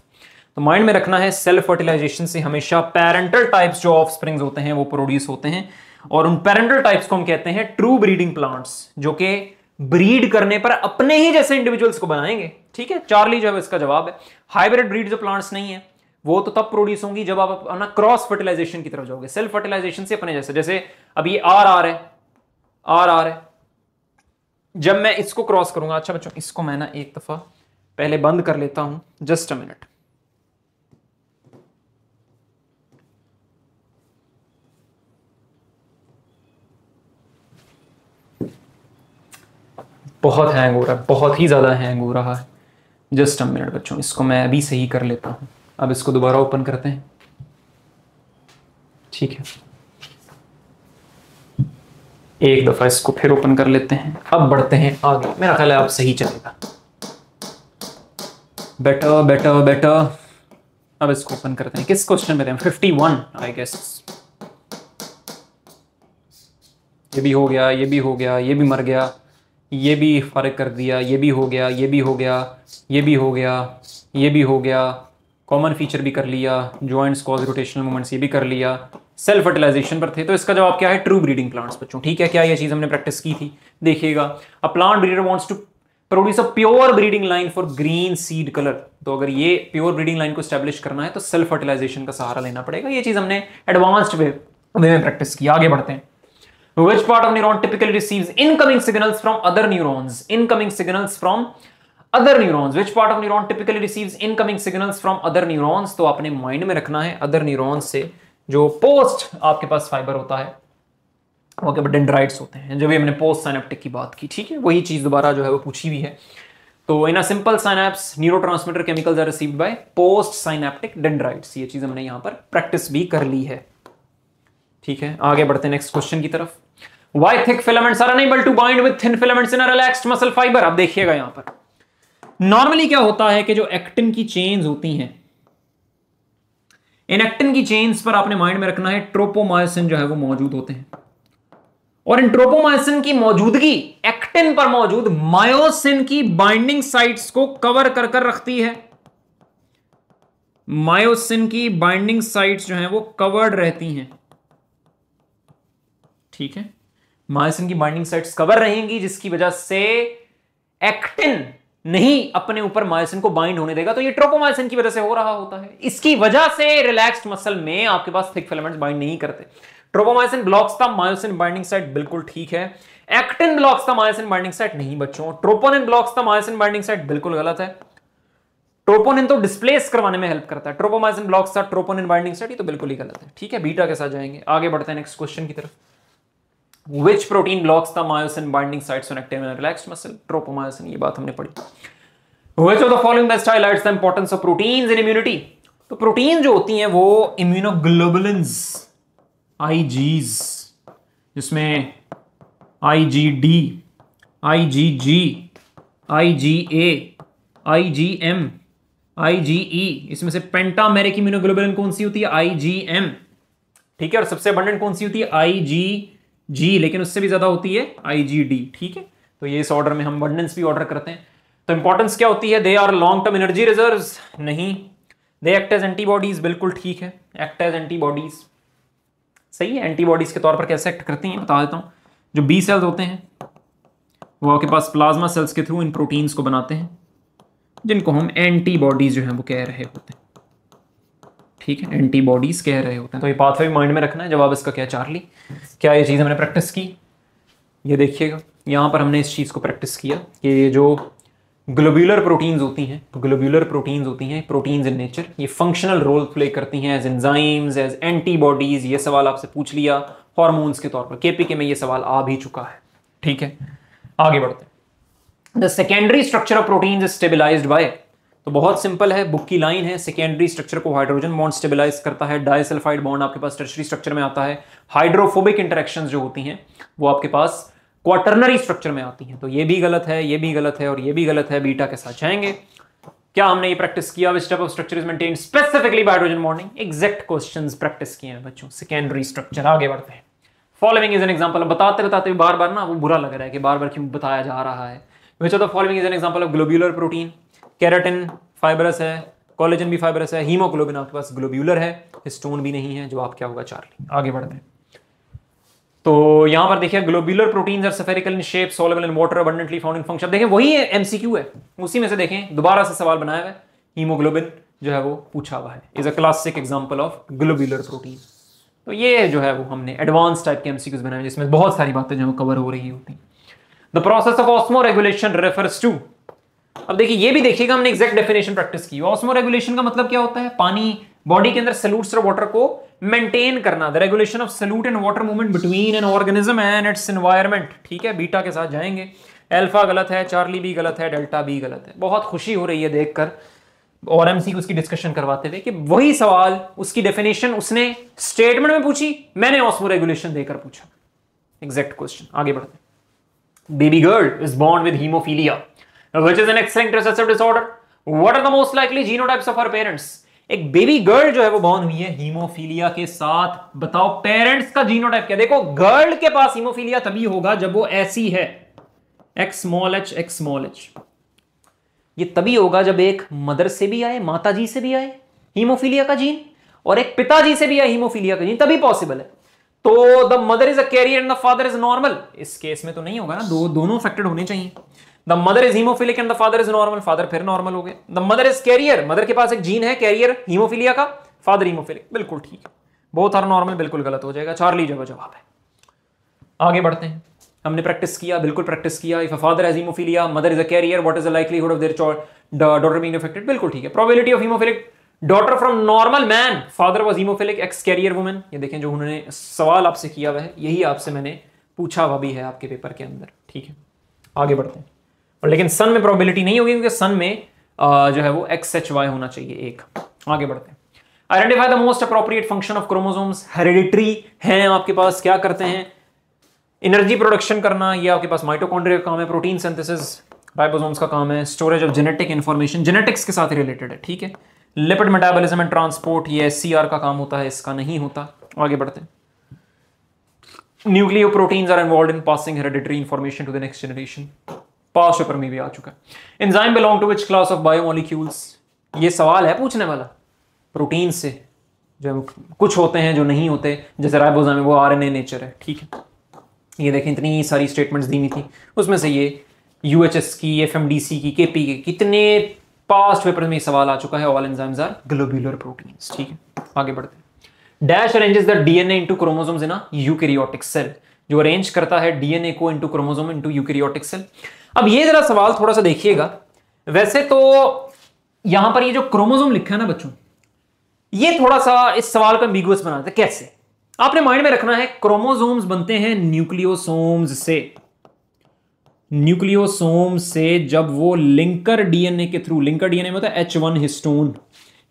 S1: तो माइंड में रखना है, सेल्फ फर्टिलाइजेशन से हमेशा पेरेंटल टाइप्स जो ऑफ स्प्रिंग्स होते हैं वो प्रोड्यूस होते हैं, और उन पेरेंटल टाइप्स को हम कहते हैं ट्रू ब्रीडिंग प्लांट्स, जो कि ब्रीड करने पर अपने ही जैसे इंडिविजुअल्स को बनाएंगे। ठीक है, चार्ली जो है इसका जवाब है। हाइब्रिड ब्रीड जो प्लांट्स नहीं है वो तो तब प्रोड्यूस होंगी जब आप अपना क्रॉस फर्टिलाइजेशन की तरफ जाओगे। सेल्फ फर्टिलाइजेशन से अपने जैसे अब ये आर है, जब मैं इसको क्रॉस करूंगा। अच्छा बच्चों, इसको मैं ना एक दफा पहले बंद कर लेता हूं, जस्ट अ मिनट। बहुत हैंग हो रहा है, बहुत ही ज्यादा हैंग हो रहा है। जस्ट अ मिनट बच्चों, इसको मैं अभी सही कर लेता हूं। अब इसको दोबारा ओपन करते हैं। ठीक है, एक दफा इसको फिर ओपन कर लेते हैं। अब बढ़ते हैं आगे, मेरा ख्याल है अब सही चलेगा। बेटर। अब इसको ओपन करते हैं। किस क्वेश्चन में थे हम? 51 आई गेस। ये भी हो गया, ये भी हो गया, ये भी मर गया, ये भी फर्क कर दिया, ये भी हो गया, ये भी हो गया, ये भी हो गया, ये भी हो गया, कॉमन फीचर भी कर लिया, जॉइंट्स कॉज रोटेशनल मूवमेंट्स ये भी कर लिया, सेल्फ फर्टिलाइजेशन पर थे। तो इसका जवाब क्या है? ट्रू ब्रीडिंग प्लांट्स बच्चों। ठीक है, क्या ये चीज हमने प्रैक्टिस की थी? देखिएगा, a plant breeder wants to produce a pure breeding line for green seed colour. तो अगर ये प्योर ब्रीडिंग लाइन को स्टैब्लिश करना है तो सेल्फ फर्टिलाइजेशन का सहारा लेना पड़ेगा। ये चीज हमने एडवांस्ड वे में प्रैक्टिस की। आगे बढ़ते हैं। Which part of neuron typically receives incoming signals from other neurons? Incoming signals from other neurons. Which part of neuron typically receives incoming signals from other neurons? तो आपने माइंड में रखना है, other neurons से जो पोस्ट आपके पास fibre होता है वो के डेंड्राइट्स होते हैं। जब भी हमने पोस्ट साइनेप्टिक की बात की, ठीक है, वही चीज दोबारा जो है वो पूछी हुई है। तो in a simple synapse neurotransmitter chemicals are received by post synaptic dendrites. ये चीज हमने यहां पर प्रैक्टिस भी कर ली है। ठीक है, आगे बढ़ते हैं नेक्स्ट क्वेश्चन की तरफ। Why thick filaments are unable to bind with thin filaments in a relaxed muscle fiber? अब देखिएगा यहां पर नॉर्मली क्या होता है कि जो एक्टिन की चेन्स होती हैं, इन एक्टिन की चेन्स पर आपने माइंड में रखना है ट्रोपोमायोसिन जो है वो मौजूद होते हैं, और इन ट्रोपोमायोसिन की मौजूदगी एक्टिन पर मौजूद मायोसिन की बाइंडिंग साइट्स को कवर कर कर रखती है। मायोसिन की बाइंडिंग साइट्स जो हैं वो कवर्ड रहती हैं। ठीक है, मायोसिन की बाइंडिंग साइट्स कवर रहेंगी, जिसकी वजह से एक्टिन नहीं अपने ऊपर मायोसिन को बाइंड होने देगा। तो ये ट्रोपोमायोसिन की वजह से हो रहा होता है। इसकी वजह से रिलैक्स्ड मसल में आपके पास थिक फिलामेंट्स बाइंड नहीं करते। Tropomyosin blocks the myosin binding site, बिल्कुल ठीक है। Actin blocks the myosin binding site, नहीं बच्चों। Troponin blocks the myosin binding site, बिल्कुल गलत है। ट्रोपोनिन तो डिस्प्लेस करवाने में हेल्प करता है, tropomyosin blocks the troponin binding site, ये तो बिल्कुल ही गलत है। ठीक है, बीटा के साथ जाएंगे। आगे बढ़ते हैं नेक्स्ट क्वेश्चन की तरफ। Which protein blocks the myosin binding sites on active and relaxed muscle? Tropomyosin, ये बात हमने पढ़ी। Which of the following best highlights the importance of proteins in immunity? तो प्रोटीन जो होती हैं वो इम्यूनोग्लोबुलिन्स, IgGs, जिसमें IgD, IgG, IgA, IgM, IgE, इसमें से पेंटामेरिक इम्यूनोग्लोबुलिन कौन सी होती है? IgM, ठीक है। और सबसे अबंडेंट कौन सी होती है? IgG, लेकिन उससे भी ज्यादा होती है IgD, ठीक है। तो ये इस ऑर्डर में हम अबंडेंस भी ऑर्डर करते हैं। तो इंपॉर्टेंस क्या होती है? They are long term energy reserves, नहीं। दे एक्ट एज एंटीबॉडीज, बिल्कुल ठीक है, एक्ट एज एंटीबॉडीज, सही है। एंटीबॉडीज के तौर पर कैसे एक्ट करती हैं बता देता हूं। जो बी सेल्स होते हैं वो आपके पास प्लाज्मा सेल्स के थ्रू इन प्रोटीन्स को बनाते हैं, जिनको हम एंटीबॉडीज जो है वो कह रहे होते हैं, ठीक है, एंटीबॉडीज कह रहे होते हैं। तो ये पाथवे माइंड में रखना है। जवाब इसका क्या है? चार्ली। क्या ये चीज़ हमने प्रैक्टिस की? ये देखिएगा, यहाँ पर हमने इस चीज़ को प्रैक्टिस किया कि ये जो ग्लोब्यूलर प्रोटीन्स होती हैं, ग्लोब्यूलर प्रोटीन्स होती हैं, प्रोटीन्स इन नेचर, ये फंक्शनल रोल प्ले करती हैं एज एंजाइम्स, एज एंटीबॉडीज। ये सवाल आपसे पूछ लिया हॉर्मोन्स के तौर पर, केपीके में ये सवाल आ भी चुका है, ठीक है। आगे बढ़ते हैं। The secondary structure of proteins is stabilised by, तो बहुत सिंपल है, बुक की लाइन है। सेकेंडरी स्ट्रक्चर को हाइड्रोजन बॉन्ड स्टेबलाइज करता है, डाइसल्फाइड बॉन्ड आपके पास टर्शरी स्ट्रक्चर में आता है, हाइड्रोफोबिक इंटरेक्शंस जो होती हैं वो आपके पास क्वाटरनरी स्ट्रक्चर में आती हैं। तो ये भी गलत है, ये भी गलत है और ये भी गलत है, बीटा के साथ जाएंगे। क्या हमने ये प्रैक्टिस किया? Which type of structure is maintained specifically bye hydrogen bonding? Exact questions practice किए हैं बच्चों, सेकेंडरी स्ट्रक्चर। आगे बढ़ते हैं। Following is an example. बताते बताते बार बार ना वो बुरा लग रहा है कि बार बार क्यों बताया जा रहा है। विच of the following is an example of globular protein? Keratin fibrous है, कोलेजन भी फाइबरस है, हीमोग्लोबिन आपके पास ग्लोब्यूलर है, हिस्टोन भी नहीं है। जवाब क्या होगा? चार्ली। आगे बढ़ते हैं। तो यहां पर देखिए, globular proteins are spherical in shape, soluble in water, abundantly found in function. देखें वही एमसीक्यू है, उसी में से देखें दोबारा से सवाल बनाया हुआ है। हीमोग्लोबिन जो है वो पूछा हुआ है, is a classic example of globular protein. तो ये जो है वो हमने एडवांस टाइप के एमसीक्यूज बनाए जिसमें बहुत सारी बातें जो कवर हो रही होती। The process of osmoregulation refers to. अब देखिए ये भी देखिएगा, हमने एग्जैक्ट डेफिनेशन प्रैक्टिस की। ऑस्मो रेगुलेशन का मतलब क्या होता है? पानी बॉडी के अंदर सॉल्यूट्स और वाटर को मेंटेन करना, the regulation of solute and water movement between an organism and it's environment, ठीक है। बीटा के साथ जाएंगे। अल्फा गलत है, चार्ली भी गलत है, डेल्टा भी गलत है। बहुत खुशी हो रही है देखकर और एमसीक्यू उसकी डिस्कशन करवाते हुए कि वही सवाल, उसकी डेफिनेशन उसने स्टेटमेंट में पूछी, मैंने ऑस्मो रेगुलेशन देकर पूछा। Exact question. आगे बढ़ते हैं। Baby girl is born with haemophilia which is an X-linked recessive disorder. What are the most likely genotypes of her parents? एक बेबी गर्ल जो है वो बॉर्न हुई है हीमोफीलिया के साथ। बताओ पेरेंट्स का जीनोटाइप क्या? देखो गर्ल के पास हीमोफीलिया तभी होगा जब वो ऐसी है, एक्स स्मॉल एच। ये तभी होगा जब एक मदर से भी आए, माता जी से भी आए हीमोफीलिया का जीन, और एक पिताजी से भी आए हीमोफीलिया का जीन, तभी पॉसिबल है। तो the mother is a carrier and the father is normal. इस केस में तो नहीं होगा ना, दोनों अफेक्टेड होने चाहिए। The mother is haemophilic and the father is normal, father फिर नॉर्मल हो गए। The mother is carrier, mother के पास एक जीन है कैरियर हीमोफीलिया का, फादर हीमोफिलिक, बिल्कुल ठीक है। बोथ आर नॉर्मल, बिल्कुल गलत हो जाएगा। चार्ली जवाब है। आगे बढ़ते हैं। हमने प्रैक्टिस किया, बिल्कुल प्रैक्टिस किया। If a father has haemophilia, mother is a carrier, what is the likelihood of their daughter being affected? बिल्कुल ठीक है। Probability of haemophilic daughter from normal man, father was haemophilic, X carrier woman. ये देखें जो उन्होंने सवाल आपसे किया हुआ है यही आपसे मैंने पूछा हुआ भी है आपके पेपर के अंदर, ठीक है। आगे बढ़ते हैं। और लेकिन सन में प्रोबेबिलिटी नहीं होगी क्योंकि सन में जो है वो XHY होना चाहिए एक। आगे बढ़ते हैं। Identify the most appropriate function of chromosomes. Hereditary हैं आपके पास, क्या करते हैं? एनर्जी प्रोडक्शन करना, ये आपके पास माइटोकॉन्ड्रिया का काम है। प्रोटीन सिंथेसिस राइबोसोम्स का काम है। Storage of genetic information, genetics के साथ रिलेटेड है, ठीक है। लिपिड मेटाबॉलिज्म एंड ट्रांसपोर्ट, ये SCR का काम होता है, इसका नहीं होता। आगे बढ़ते हैं। Nucleoproteins are involved in passing hereditary information to the next generation. Pass paper में भी आ चुका है। Enzyme belong to which class of biomolecules? ये सवाल है पूछने वाला। प्रोटीन से जो कुछ होते हैं जो नहीं होते, जैसे राइबोसोम है वो RNA नेचर है, ठीक है। ये देखें इतनी सारी स्टेटमेंट्स दी हुई थी, उसमें से ये UHS की, FMDC की, KP की, कितने पास्ट पेपर में सवाल आ चुका है। All enzymes are globular proteins, ठीक है। आगे बढ़ते हैं। Dash arranges the DNA into chromosomes in a eukaryotic cell, जो अरेंज करता है DNA को into chromosome into eukaryotic cell. अब ये जरा सवाल थोड़ा सा देखिएगा। वैसे तो यहां पर ये जो क्रोमोसोम लिखा है ना बच्चों, ये थोड़ा सा इस सवाल को एम्बिगुअस बनाता है। कैसे? आपने माइंड में रखना है क्रोमोसोम्स बनते हैं न्यूक्लियोसोम्स से। न्यूक्लियोसोम से जब वो लिंकर डीएनए के थ्रू, लिंकर डीएनए में होता है H1 हिस्टोन,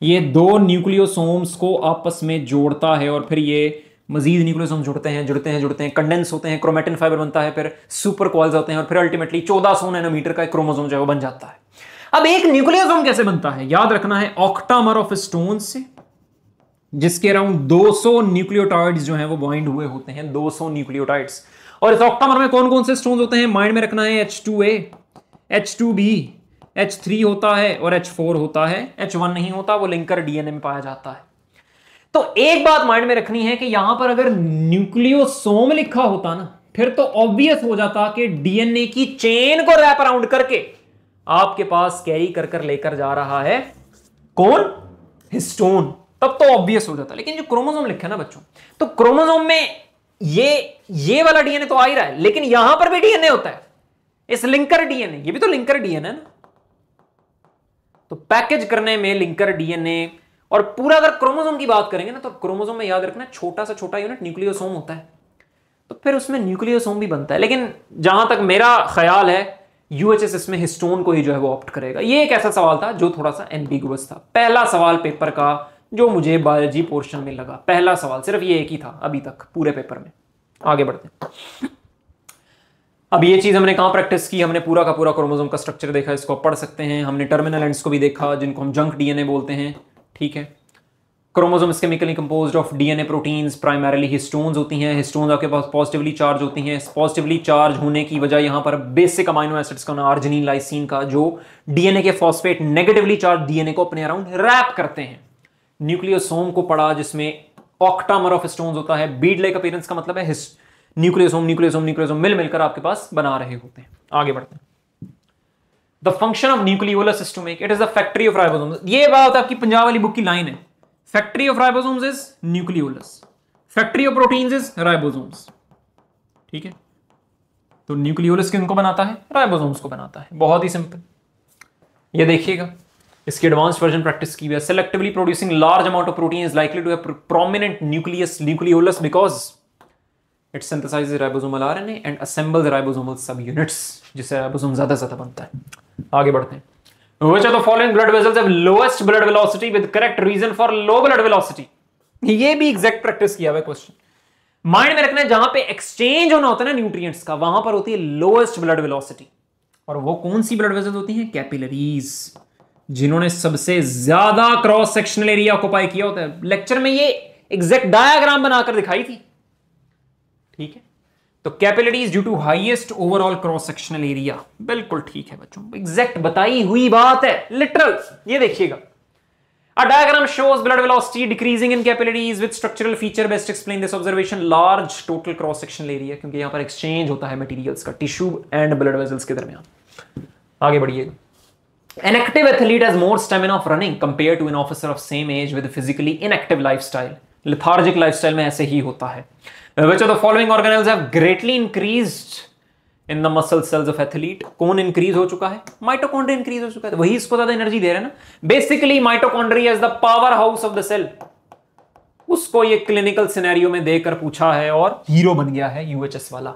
S1: ये दो न्यूक्लियोसोम्स को आपस में जोड़ता है और फिर ये मजीद न्यूक्लियोसोम जुड़ते हैं, कंडेंस होते हैं, क्रोमेटिन फाइबर बनता है, फिर सुपर कॉइल्स होते हैं और फिर अल्टीमेटली 1400 नैनोमीटर का एक क्रोमोसोम जो है वो बन जाता है। अब एक न्यूक्लियोसोम कैसे बनता है, याद रखना है ऑक्टामर ऑफ स्टोन से, जिसके अराउंड 200 न्यूक्लियोटाइड्स जो हैं वो बाइंड हुए होते हैं, 200 न्यूक्लियोटाइड्स। और इस ऑक्टामर में कौन कौन से स्टोन्स होते हैं, माइंड में रखना है H2A, H2B, H3 होता है और H4 होता है, H1 नहीं होता, वो लिंकर डीएनए में पाया जाता है। तो एक बात माइंड में रखनी है कि यहां पर अगर न्यूक्लियोसोम लिखा होता ना, फिर तो ऑब्वियस हो जाता कि डीएनए की चेन को रैप अराउंड करके आपके पास कैरी कर कर लेकर जा रहा है कौन, हिस्टोन, तब तो ऑब्वियस हो जाता। लेकिन जो क्रोमोसोम लिखा है ना बच्चों, तो क्रोमोसोम में ये वाला डीएनए तो आ ही रहा है, लेकिन यहां पर भी डीएनए होता है, इस लिंकर डीएनए, ये भी तो लिंकर डीएनए है ना। तो पैकेज करने में लिंकर डीएनए और पूरा अगर क्रोमोसोम की बात करेंगे ना, तो क्रोमोसोम में याद रखना छोटा से छोटा यूनिट न्यूक्लियोसोम होता है, तो फिर उसमें न्यूक्लियोसोम भी बनता है। लेकिन जहां तक मेरा ख्याल है यूएचएस इसमें हिस्टोन को ही जो है वो ऑप्ट करेगा। ये एक ऐसा सवाल था जो थोड़ा सा एम्बिगुअस था, पहला सवाल पेपर का जो मुझे बायोलॉजी पोर्शन में लगा, पहला सवाल सिर्फ ये एक ही था अभी तक पूरे पेपर में। आगे बढ़ते हैं। अब ये चीज हमने कहां प्रैक्टिस की, हमने पूरा का पूरा क्रोमोसोम का स्ट्रक्चर देखा, इसको पढ़ सकते हैं। हमने टर्मिनल एंड्स को भी देखा जिनको हम जंक डीएनए बोलते हैं, ठीक है। Chromosome is chemically composed of DNA proteins, primarily histones होती हैं। हिस्टोन्स आपके पास पॉजिटिवली चार्ज होती हैं। पॉजिटिवली चार्ज होने की वजह यहां पर बेसिक अमाइनो एसिड्स का, अर्जिनिन, लाइसिन का, जो डीएनए के फॉस्फेट नेगेटिवली चार्ज डीएनए को अपने अराउंड रैप करते हैं। न्यूक्लियोसोम को पढ़ा जिसमें ऑक्टामर ऑफ स्टोन्स होता है। बीड लाइक अपीयरेंस का मतलब है न्यूक्लियोसोम न्यूक्लियोसोम न्यूक्लियोसोम मिलकर आपके पास बना रहे होते हैं। आगे बढ़ते हैं। The function of nucleolus is to make, it is the factory of ribosomes. ये बात आपकी पंजाब वाली बुक की लाइन है, factory of ribosomes is nucleolus, factory of proteins is ribosomes, ठीक है। तो न्यूक्लियोलस किनको बनाता है, राइबोसोम्स को बनाता है, बहुत ही सिंपल। ये देखिएगा, इसकी एडवांस वर्जन प्रैक्टिस की हुई है। Selectively producing large amount of protein is likely to have prominent nucleus, nucleolus, because it synthesises ribosomal RNA and assembles ribosomal subunits, जिससे राइबोसोम ज्यादा से ज्यादा बनता है। आगे बढ़ते हैं। Which of the following blood vessels have lowest blood velocity with correct reason for low blood velocity? ये भी एग्जैक्ट प्रैक्टिस किया हुआ क्वेश्चन। माइंड में रखना है जहां पे एक्सचेंज होना होता है ना न्यूट्रिएंट्स का, वहां पर होती है लोएस्ट ब्लड वेलोसिटी। और वो कौन सी ब्लड वेसल्स होती हैं, कैपिलरीज, जिन्होंने सबसे ज्यादा क्रॉस सेक्शनल एरिया ऑक्युपाई किया होता है। लेक्चर में ये एग्जैक्ट डायग्राम बनाकर दिखाई थी, ठीक है। तो capillaries due to highest overall cross sectional area, बिल्कुल ठीक है बच्चों, एग्जैक्ट बताई हुई बात है, लिटरल। ये देखिएगा, a diagram shows blood velocity decreasing in capillaries with structural feature, best explain this observation, large total cross sectional area, क्योंकि यहां पर एक्सचेंज होता है मटेरियल्स का टिश्यू एंड ब्लड वेसल्स के दरमियान। आगे बढ़िएगा। An active athlete has more stamina of running compared to an officer of same age with a physically inactive lifestyle. Lethargic lifestyle में ऐसे ही होता है। Which of the following organelles have greatly increased in the muscle cells of athlete? कौन increase हो चुका है, mitochondria increase हो चुका है, वही इसको ज्यादा एनर्जी दे रहा है ना। Basically mitochondria is the power house of the cell. उसको ये क्लिनिकल सिनेरियो में देकर पूछा है और हीरो बन गया है यूएचएस वाला।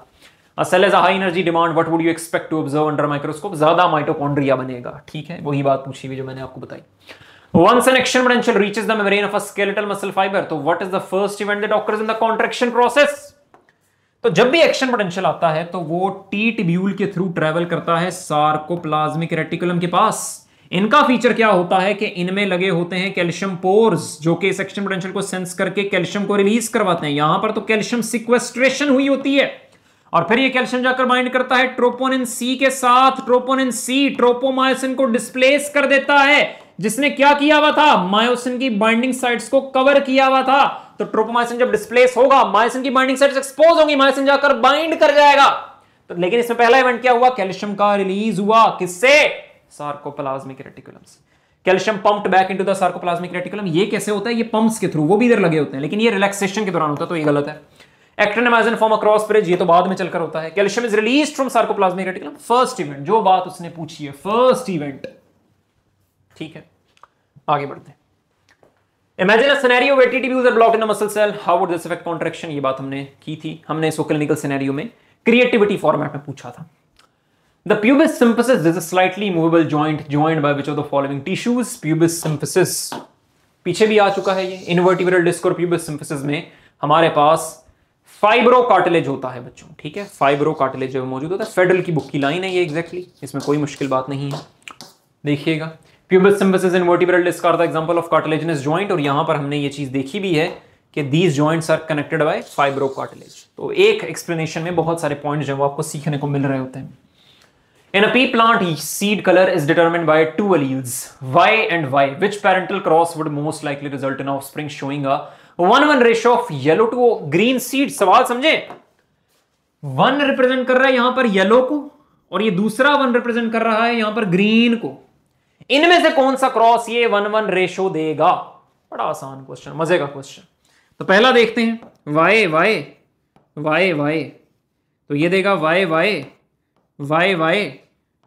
S1: A cell has a high energy demand, what would you expect to observe under a microscope? ज्यादा माइटोकॉन्ड्रिया बनेगा, ठीक है, वही बात पूछी हुई जो मैंने आपको बताई। Once an action potential reaches the membrane of a skeletal muscle fiber, तो what is the first event that occurs in the contraction process? तो जब भी एक्शन पोटेंशियल आता है तो वो टी ट्यूब्यूल के थ्रू ट्रेवल करता है सार्कोप्लाज्मिक रेटिकुलम के पास। इनका फीचर क्या होता है कि इनमें लगे होते हैं कैल्शियम पोर्स, जो कि इस एक्शन पोटेंशियल को सेंस करके कैल्शियम को रिलीज करवाते हैं। यहां पर तो कैल्शियम सिक्वेस्ट्रेशन हुई होती है और फिर ये कैल्शियम जाकर बाइंड करता है ट्रोपोनिन सी के साथ। ट्रोपोनिन सी ट्रोपोमायोसिन को डिस्प्लेस कर देता है, जिसने क्या किया हुआ था, मायोसिन की बाइंडिंग साइट्स को कवर किया हुआ था। तो ट्रोपोमायोसिन जब डिस्प्लेस होगा, मायोसिन की बाइंडिंग साइट्स एक्सपोज होंगी, मायोसिन जाकर बाइंड कर जाएगा। तो लेकिन इसमें पहला इवेंट क्या हुआ, कैल्शियम का रिलीज हुआ, किससे, सार्कोप्लाज्मिक रेटिकुलम से। Calcium pumped back into the sarcoplasmic reticulum. ये कैसे होता है, ये पंप्स के थ्रू, वो भी इधर लगे होते हैं, लेकिन ये रिलैक्सेशन के दौरान होता है, तो ये गलत है। Actin and myosin form a cross bridge, ये तो बाद में चलकर होता है। Calcium is released from sarcoplasmic reticulum, first event, जो बात उसने पूछी है, फर्स्ट इवेंट, ठीक है। आगे बढ़ते हैं। Imagine a scenario where TTBs are blocked in a muscle cell. How would this affect contraction? ये बात हमने की थी, हमने इसको क्लिनिकल सिनेरियो में क्रिएटिविटी फॉर्मेट में पूछा था। The pubis symphysis is a slightly movable joint joined by which of the following tissues? Pubis symphysis पीछे भी आ चुका है ये। इनवर्टिब्रल डिस्क और pubis symphysis में हमारे पास फाइब्रो कार्टिलेज होता है बच्चों, ठीक है। फाइब्रो कार्टिलेज जो मौजूद होता है, फेडरल की बुक की लाइन है ये एग्जैक्टली, इसमें कोई मुश्किल बात नहीं है। देखिएगा pubis symphysis in vertebral disc are the example of cartilaginous joint, और यहां पर हमने ये चीज देखी भी है कि these joints are connected by fibrocartilage. तो एक एक्सप्लेनेशन में बहुत सारे पॉइंट्स जो आपको सीखने को मिल रहे होते हैं। In a pea plant, seed color is determined by two alleles, Y and Y. Which parental cross would most likely result in offspring showing a 1:1 ratio of yellow to green seed? सवाल समझे? 1 represent कर रहा है यहां पर yellow को, और ये दूसरा 1 रिप्रेजेंट कर रहा है यहां पर ग्रीन को। इनमें से कौन सा क्रॉस ये 1:1 रेशो देगा? बड़ा आसान क्वेश्चन, मजे का क्वेश्चन। तो पहला देखते हैं, Y Y Y Y, तो ये देगा Y Y Y Y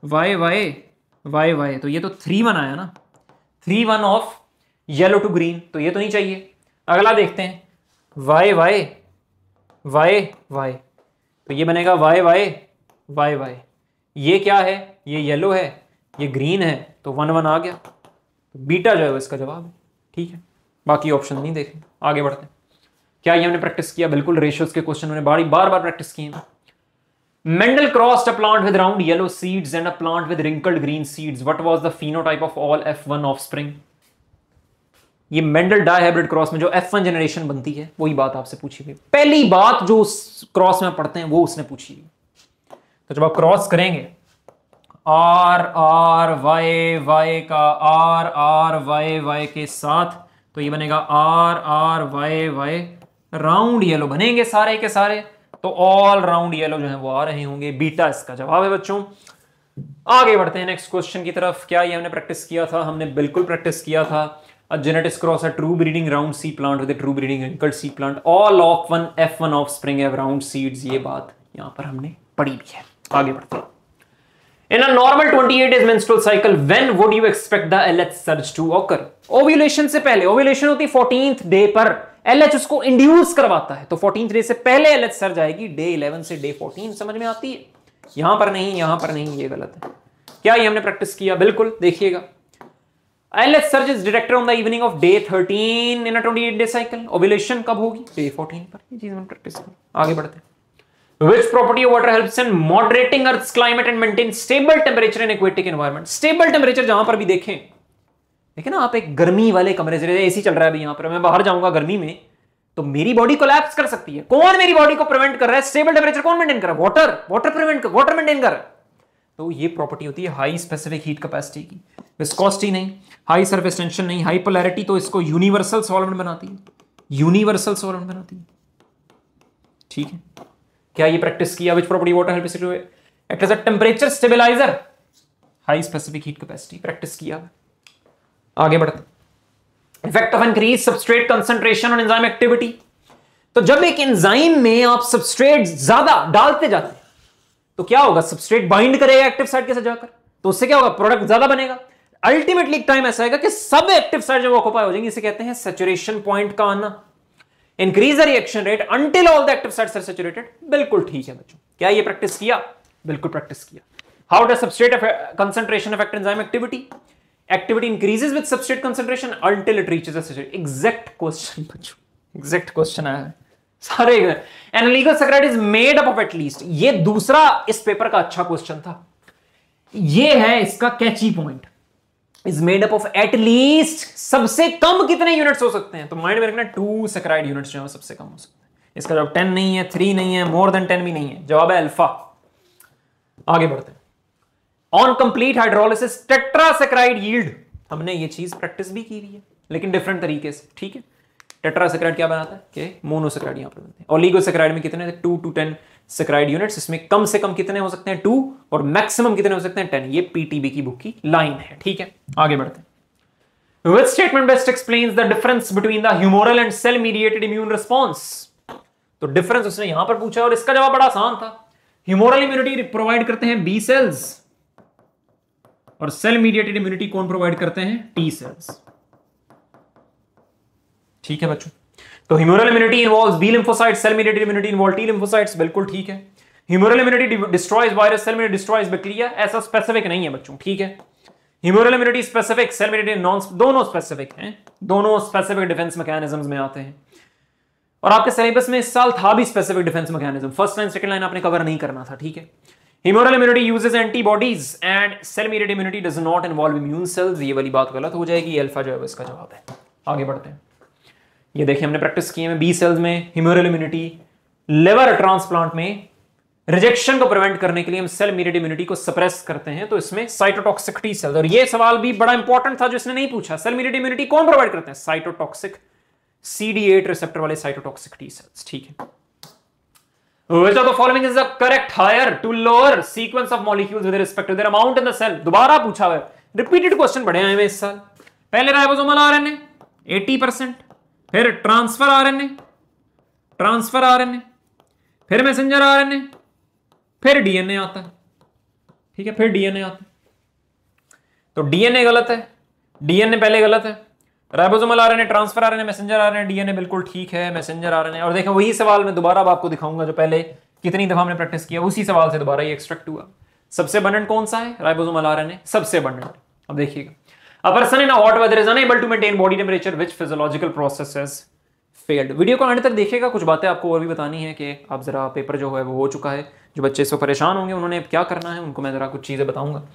S1: Y Y Y Y, तो ये तो 3:1 आया ना, 3:1 ऑफ येलो टू ग्रीन, तो ये तो नहीं चाहिए। अगला देखते हैं, Y Y Y Y, तो ये बनेगा Y Y Y Y। ये क्या है? ये येलो है, ये ग्रीन है, तो 1:1 आ गया। तो बीटा जो है वो इसका जवाब है। ठीक है, बाकी ऑप्शन नहीं देखें, आगे बढ़ते हैं। क्या ये हमने प्रैक्टिस किया? बिल्कुल, रेशियोज के क्वेश्चन मैंने बार बार प्रैक्टिस किए हैं। Mendel crossed a plant with round yellow seeds and a plant with wrinkled green seeds. What was the phenotype of all F1 offspring? ये मेंडल डाइहाइब्रिड क्रॉस में जो F1 जनरेशन बनती है वही बात आपसे पूछी गई। पहली बात जो उस क्रॉस में पढ़ते हैं वो उसने पूछी गई। तो जब आप क्रॉस करेंगे R R Y Y का R R Y Y के साथ, तो ये बनेगा R R Y Y, round yellow बनेंगे सारे के सारे, तो ऑल राउंड येलो जो है वो आ रहे होंगे। बीटा इसका जवाब है बच्चों। आगे बढ़ते हैं नेक्स्ट क्वेश्चन की तरफ। क्या ये हमने प्रैक्टिस किया था? हमने बिल्कुल प्रैक्टिस किया था। A genetics cross a true breeding round seed plant with a true breeding wrinkled seed plant, all of one F1 offspring have round seeds. ये बात यहां पर हमने पढ़ी भी है। आगे बढ़ते हैं। In a normal 28 days menstrual cycle, when would you expect the LH surge to occur? Ovulation से पहले, ओव्यूलेशन होती है 14th डे पर, LH उसको इंड्यूस करवाता है, तो 14th डे से पहले LH सर्ज आएगी, डे 11 से डे 14। समझ में आती है? यहां पर नहीं, यहां पर नहीं, ये गलत है। क्या ये हमने प्रैक्टिस किया? बिल्कुल, देखिएगा। LH surge is detected on the evening of day 13 in a 28 day cycle. Ovulation कब होगी? डे 14 पर। ये चीज हमने प्रैक्टिस की। आगे बढ़ते हैं। Which property of water helps in moderating Earth's climate and maintain stable temperature in aquatic environment? Stable temperature जहां पर भी देखें, देखिए ना आप, एक गर्मी वाले कमरे से, एसी चल रहा है अभी यहां पर, मैं बाहर जाऊंगा गर्मी में तो मेरी बॉडी कोलैप्स कर सकती है। कौन मेरी बॉडी को प्रिवेंट कर रहा है? स्टेबल टेम्परेचर कौन मेंटेन कर रहा है? वाटर मेंटेन कर रहा है। तो ये प्रॉपर्टी होती है हाई स्पेसिफिक हीट कैपेसिटी की। विस्कोसिटी नहीं, हाई सरफेस टेंशन नहीं, हाई पोलैरिटी, तो इसको यूनिवर्सल सॉल्वेंट बनाती है, यूनिवर्सल सॉल्वेंट बनाती है। ठीक है, क्या ये प्रैक्टिस किया? Which property water helps to act as a temperature stabiliser, high specific heat capacity, practice किया। आगे बढ़ते। Effect of increase substrate concentration on enzyme activity. तो जब एक एंजाइम में आप सबस्ट्रेट ज्यादा डालते जाते हैं तो क्या होगा? सबस्ट्रेट बाइंड करेगा एक्टिव साइट के साथ जाकर, तो उससे क्या होगा? प्रोडक्ट ज्यादा बनेगा। अल्टीमेटली एक टाइम ऐसा आएगा कि सब एक्टिव साइट जो ऑक्युपाई हो जाएंगे, इसे कहते हैं सैचुरेशन पॉइंट का आना। Increase the reaction rate until all the active sites are saturated. बिल्कुल ठीक है बच्चों। क्या ये प्रैक्टिस किया? बिल्कुल प्रैक्टिस किया। How does substrate concentration affect enzyme activity? Activity increases with substrate concentration until it reaches a saturation. Exact question बच्चों, एग्जैक्ट क्वेश्चन आया है सारे। An legal saccharide is made up of at least, ये दूसरा इस पेपर का अच्छा क्वेश्चन था। ये है इसका catchy point, is made up of at least, सबसे कम कितने यूनिट्स हो सकते हैं? तो माइंड में रखना 2 सैकराइड यूनिट्स जो है सबसे कम हो सकते हैं। इसका जवाब 10 नहीं है, 3 नहीं है, मोर देन 10 भी नहीं है, जवाब है अल्फा। आगे बढ़ते हैं। ऑन कंप्लीट हाइड्रोलिसिस टेट्रासैकराइड यील्ड, हमने ये चीज प्रैक्टिस भी की हुई है लेकिन डिफरेंट तरीके से। ठीक है, टेट्रासैकराइड क्या बनाता है कि मोनोसैकराइड यहां पर बनते हैं। ओलिगोसैकराइड में कितने? 2 to 10 सैकराइड यूनिट्स। इसमें कम से कम कितने हो सकते हैं? 2, और मैक्सिमम कितने हो सकते हैं? 10। ये पीटीबी की बुक की लाइन है। ठीक है, आगे बढ़ते हैं। Which statement best explains the difference between the humoral and cell mediated immune response? तो डिफरेंस उसने यहां पर पूछा और इसका जवाब बड़ा आसान था। ह्यूमोरल इम्यूनिटी प्रोवाइड करते हैं बी सेल्स, और सेल मीडिएटेड इम्यूनिटी कौन प्रोवाइड करते हैं? T cells. ठीक है बच्चों, तो humoral immunity involves B lymphocytes, cell mediated immunity involve T lymphocytes. बिल्कुल ठीक है। Humoral immunity destroys virus, cell mediated destroys bacteria. ऐसा स्पेसिफिक नहीं है बच्चों। ठीक है, humoral immunity specific, cell mediated non, दोनों स्पेसिफिक हैं, दोनों स्पेसिफिक डिफेंस मैकेनिज्म्स में आते हैं। और आपके सिलेबस में इस साल था भी specific defence mechanism. First line second line आपने कवर नहीं करना था। ठीक है, Humoral immunity uses antibodies and cell mediated immunity does not involve immune cells। ये वाली बात गलत हो जाएगी, अल्फा जो है इसका जवाब है। आगे बढ़ते हैं। ये देखिए हमने प्रैक्टिस की है बी सेल्स में ह्यूमरल इम्यूनिटी। लिवर ट्रांसप्लांट में रिजेक्शन को प्रिवेंट करने के लिए हम सेल मीडिएटेड इम्यूनिटी को सप्रेस करते हैं, तो इसमें साइटोटॉक्सिक टी सेल्स। और ये सवाल भी बड़ा इंपॉर्टेंट था जो इसने नहीं पूछा, सेल मीडिएटेड इम्यूनिटी कौन प्रोवाइड करते हैं? साइटोटॉक्सिक CD8 रिसेप्टर वाले साइटोटॉक्सिक टी सेल्स। ठीक है, which of the following is the correct higher to lower sequence of molecules with respect to their amount in the cell? दोबारा पूछा हुआ है, रिपीटेड क्वेश्चन पढ़े हैं इस साल। पहले राइबोसोमल आरएनए 80%, फिर ट्रांसफर आरएनए, फिर मैसेंजर आरएनए, फिर डीएनए आता है। ठीक है, फिर डीएनए आता है। तो डीएनए गलत है, डीएनए पहले गलत है, ribosomal RNA, transfer RNA, messenger RNA, DNA बिल्कुल ठीक है, मैसेंजर आरएनए। और देखो वही सवाल मैं दोबारा आपको दिखाऊंगा जो पहले कितनी दफा हमने प्रैक्टिस किया, उसी सवाल से दोबारा ये एक्सट्रैक्ट हुआ। सबसे अबंडेंट कौन सा है? राइबोसोमल आरएनए सबसे अबंडेंट। अब देखिएगा, a person in a hot weather is unable to maintain body temperature, which physiological process has failed. Video को अंत तक देखिएगा, कुछ बातें आपको और भी बतानी है कि आप जरा पेपर जो है वो हो चुका है। जो बच्चे इसको परेशान होंगे उन्होंने क्या करना है, उनको मैं जरा कुछ चीजें बताऊंगा।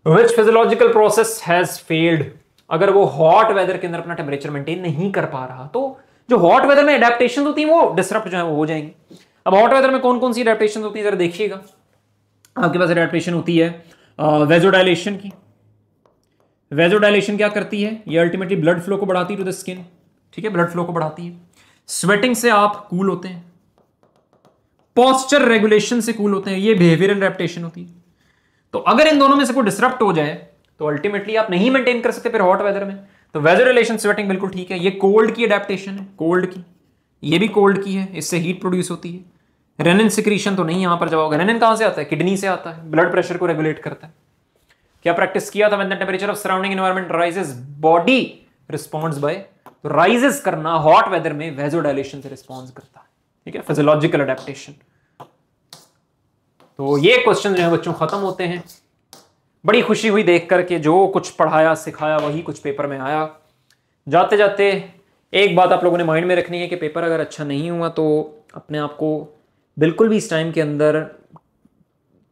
S1: Which physiological process has failed, अगर वो हॉट वेदर के अंदर अपना टेम्परेचर मेंटेन नहीं कर पा रहा तो जो हॉट वेदर में एडेप्टेशन होती है वो डिसरप्ट जो है वो हो जाएंगी। अब हॉट वेदर में कौन कौन सी एडेप्टेशन होती है जरा देखिएगा। आपके पास एडेप्टेशन होती है वेजोडाइलेशन की। वेजोडाइलेशन क्या करती है? ये अल्टीमेटली ब्लड फ्लो को बढ़ाती है टू द स्किन। ठीक है, ब्लड फ्लो को बढ़ाती है। स्वेटिंग से आप कूल होते हैं। पोस्चर रेगुलेशन से कूल होते हैं, ये बिहेवियरल एडेप्टेशन होती है। तो अगर इन दोनों में से कोई डिसरप्ट हो जाए तो अल्टीमेटली आप नहीं मेंटेन कर सकते फिर हॉट वेदर में। तो वेजोडाइलेशन, स्वेटिंग बिल्कुल ठीक है। ये कोल्ड की एडेप्टेशन है, कोल्ड की, ये भी कोल्ड की है, इससे हीट प्रोड्यूस होती है। रेनिन सिक्रीशन तो नहीं यहां पर जवाब। रेनिन कहां से आता है? किडनी से आता है, ब्लड प्रेशर को रेगुलेट करता है। क्या प्रैक्टिस किया था? When the temperature of surrounding environment rises body responds by, तो राइजेस करना हॉट वेदर में वेजोडाइलेशन से रिस्पॉन्स करता है। ठीक है, फिजियोलॉजिकल एडेप्टेशन। तो ये क्वेश्चन जो है बच्चों खत्म होते हैं। बड़ी खुशी हुई देख करके जो कुछ पढ़ाया सिखाया वही कुछ पेपर में आया। जाते जाते एक बात आप लोगों ने माइंड में रखनी है कि पेपर अगर अच्छा नहीं हुआ तो अपने आप को बिल्कुल भी इस टाइम के अंदर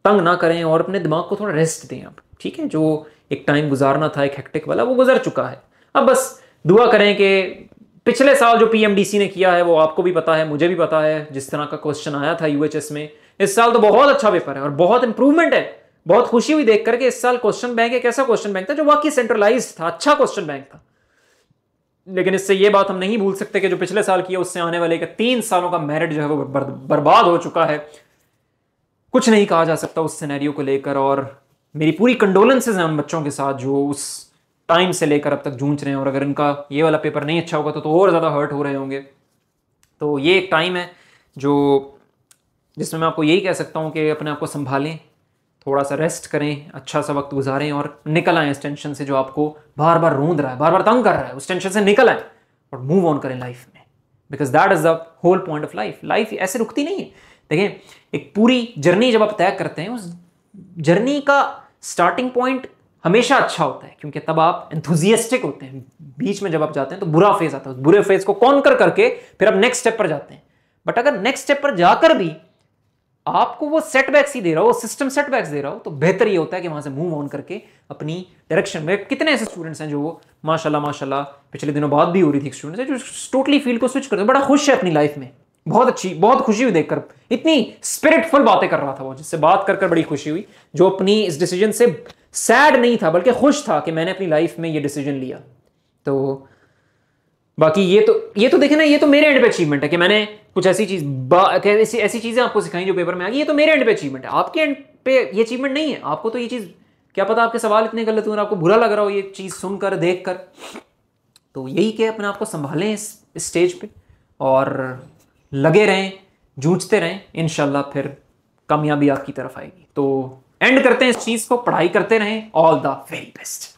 S1: तंग ना करें और अपने दिमाग को थोड़ा रेस्ट दें आप। ठीक है, जो एक टाइम गुजारना था एक हेक्टिक वाला वो गुजर चुका है। अब बस दुआ करें कि पिछले साल जो पीएमडीसी ने किया है वो आपको भी पता है, मुझे भी पता है, जिस तरह का क्वेश्चन आया था यूएचएस में। इस साल तो बहुत अच्छा पेपर है और बहुत इंप्रूवमेंट है। बहुत खुशी हुई देख करके इस साल क्वेश्चन बैंक एक ऐसा क्वेश्चन बैंक था जो वाकई सेंट्रलाइज्ड था, अच्छा क्वेश्चन बैंक था। लेकिन इससे ये बात हम नहीं भूल सकते कि जो पिछले साल किया उससे आने वाले का 3 सालों का मेरिट जो है वो बर्बाद हो चुका है। कुछ नहीं कहा जा सकता उस सिनेरियो को लेकर, और मेरी पूरी कंडोलेंसेज हैं उन बच्चों के साथ जो उस टाइम से लेकर अब तक जूझ रहे हैं। और अगर इनका ये वाला पेपर नहीं अच्छा होगा तो और ज़्यादा हर्ट हो रहे होंगे। तो ये एक टाइम है जिसमें मैं आपको यही कह सकता हूँ कि अपने आप को संभालें, थोड़ा सा रेस्ट करें, अच्छा सा वक्त गुजारें और निकल आएँ इस टेंशन से जो आपको बार बार रोंद रहा है, बार बार तंग कर रहा है। उस टेंशन से निकल आएँ और मूव ऑन करें लाइफ में, because that is the whole point of life. Life ऐसे रुकती नहीं है। देखें, एक पूरी जर्नी जब आप तय करते हैं उस जर्नी का स्टार्टिंग पॉइंट हमेशा अच्छा होता है क्योंकि तब आप एंथुजियास्टिक होते हैं। बीच में जब आप जाते हैं तो बुरा फेज आता है, उस बुरे फेज को कॉन्कर करके फिर आप नेक्स्ट स्टेप पर जाते हैं। बट अगर नेक्स्ट स्टेप पर जाकर भी आपको वो सेटबैक्स ही दे रहा हो, सिस्टम सेटबैक्स दे रहा हो, तो बेहतर ये होता है कि वहां से मूव ऑन करके अपनी डायरेक्शन में। कितने ऐसे स्टूडेंट्स हैं जो माशाल्लाह पिछले दिनों बात भी हो रही थी, स्टूडेंट्स हैं जो टोटली फील्ड को स्विच करते हैं, बड़ा खुश है अपनी लाइफ में। बहुत अच्छी, बहुत खुशी हुई देखकर, इतनी स्पिरिटफुल बातें कर रहा था वो, जिससे बात कर बड़ी खुशी हुई, जो अपनी इस डिसीजन से सैड नहीं था बल्कि खुश था कि मैंने अपनी लाइफ में ये डिसीजन लिया। तो बाकी ये तो देखे ना, ये तो मेरे एंड पे अचीवमेंट है कि मैंने कुछ ऐसी चीजें आपको सिखाई जो पेपर में आ गई। ये तो मेरे एंड पे अचीवमेंट है, आपके एंड पे ये अचीवमेंट नहीं है। आपको तो ये चीज क्या पता आपके सवाल इतने गलत हुए, आपको बुरा लग रहा हो ये चीज सुनकर देखकर। तो यही कि अपने आप को संभालें इस स्टेज पे और लगे रहें, जूझते रहें, इंशाल्लाह फिर कामयाबी आपकी तरफ आएगी। तो एंड करते हैं इस चीज को, पढ़ाई करते रहें। All the very best.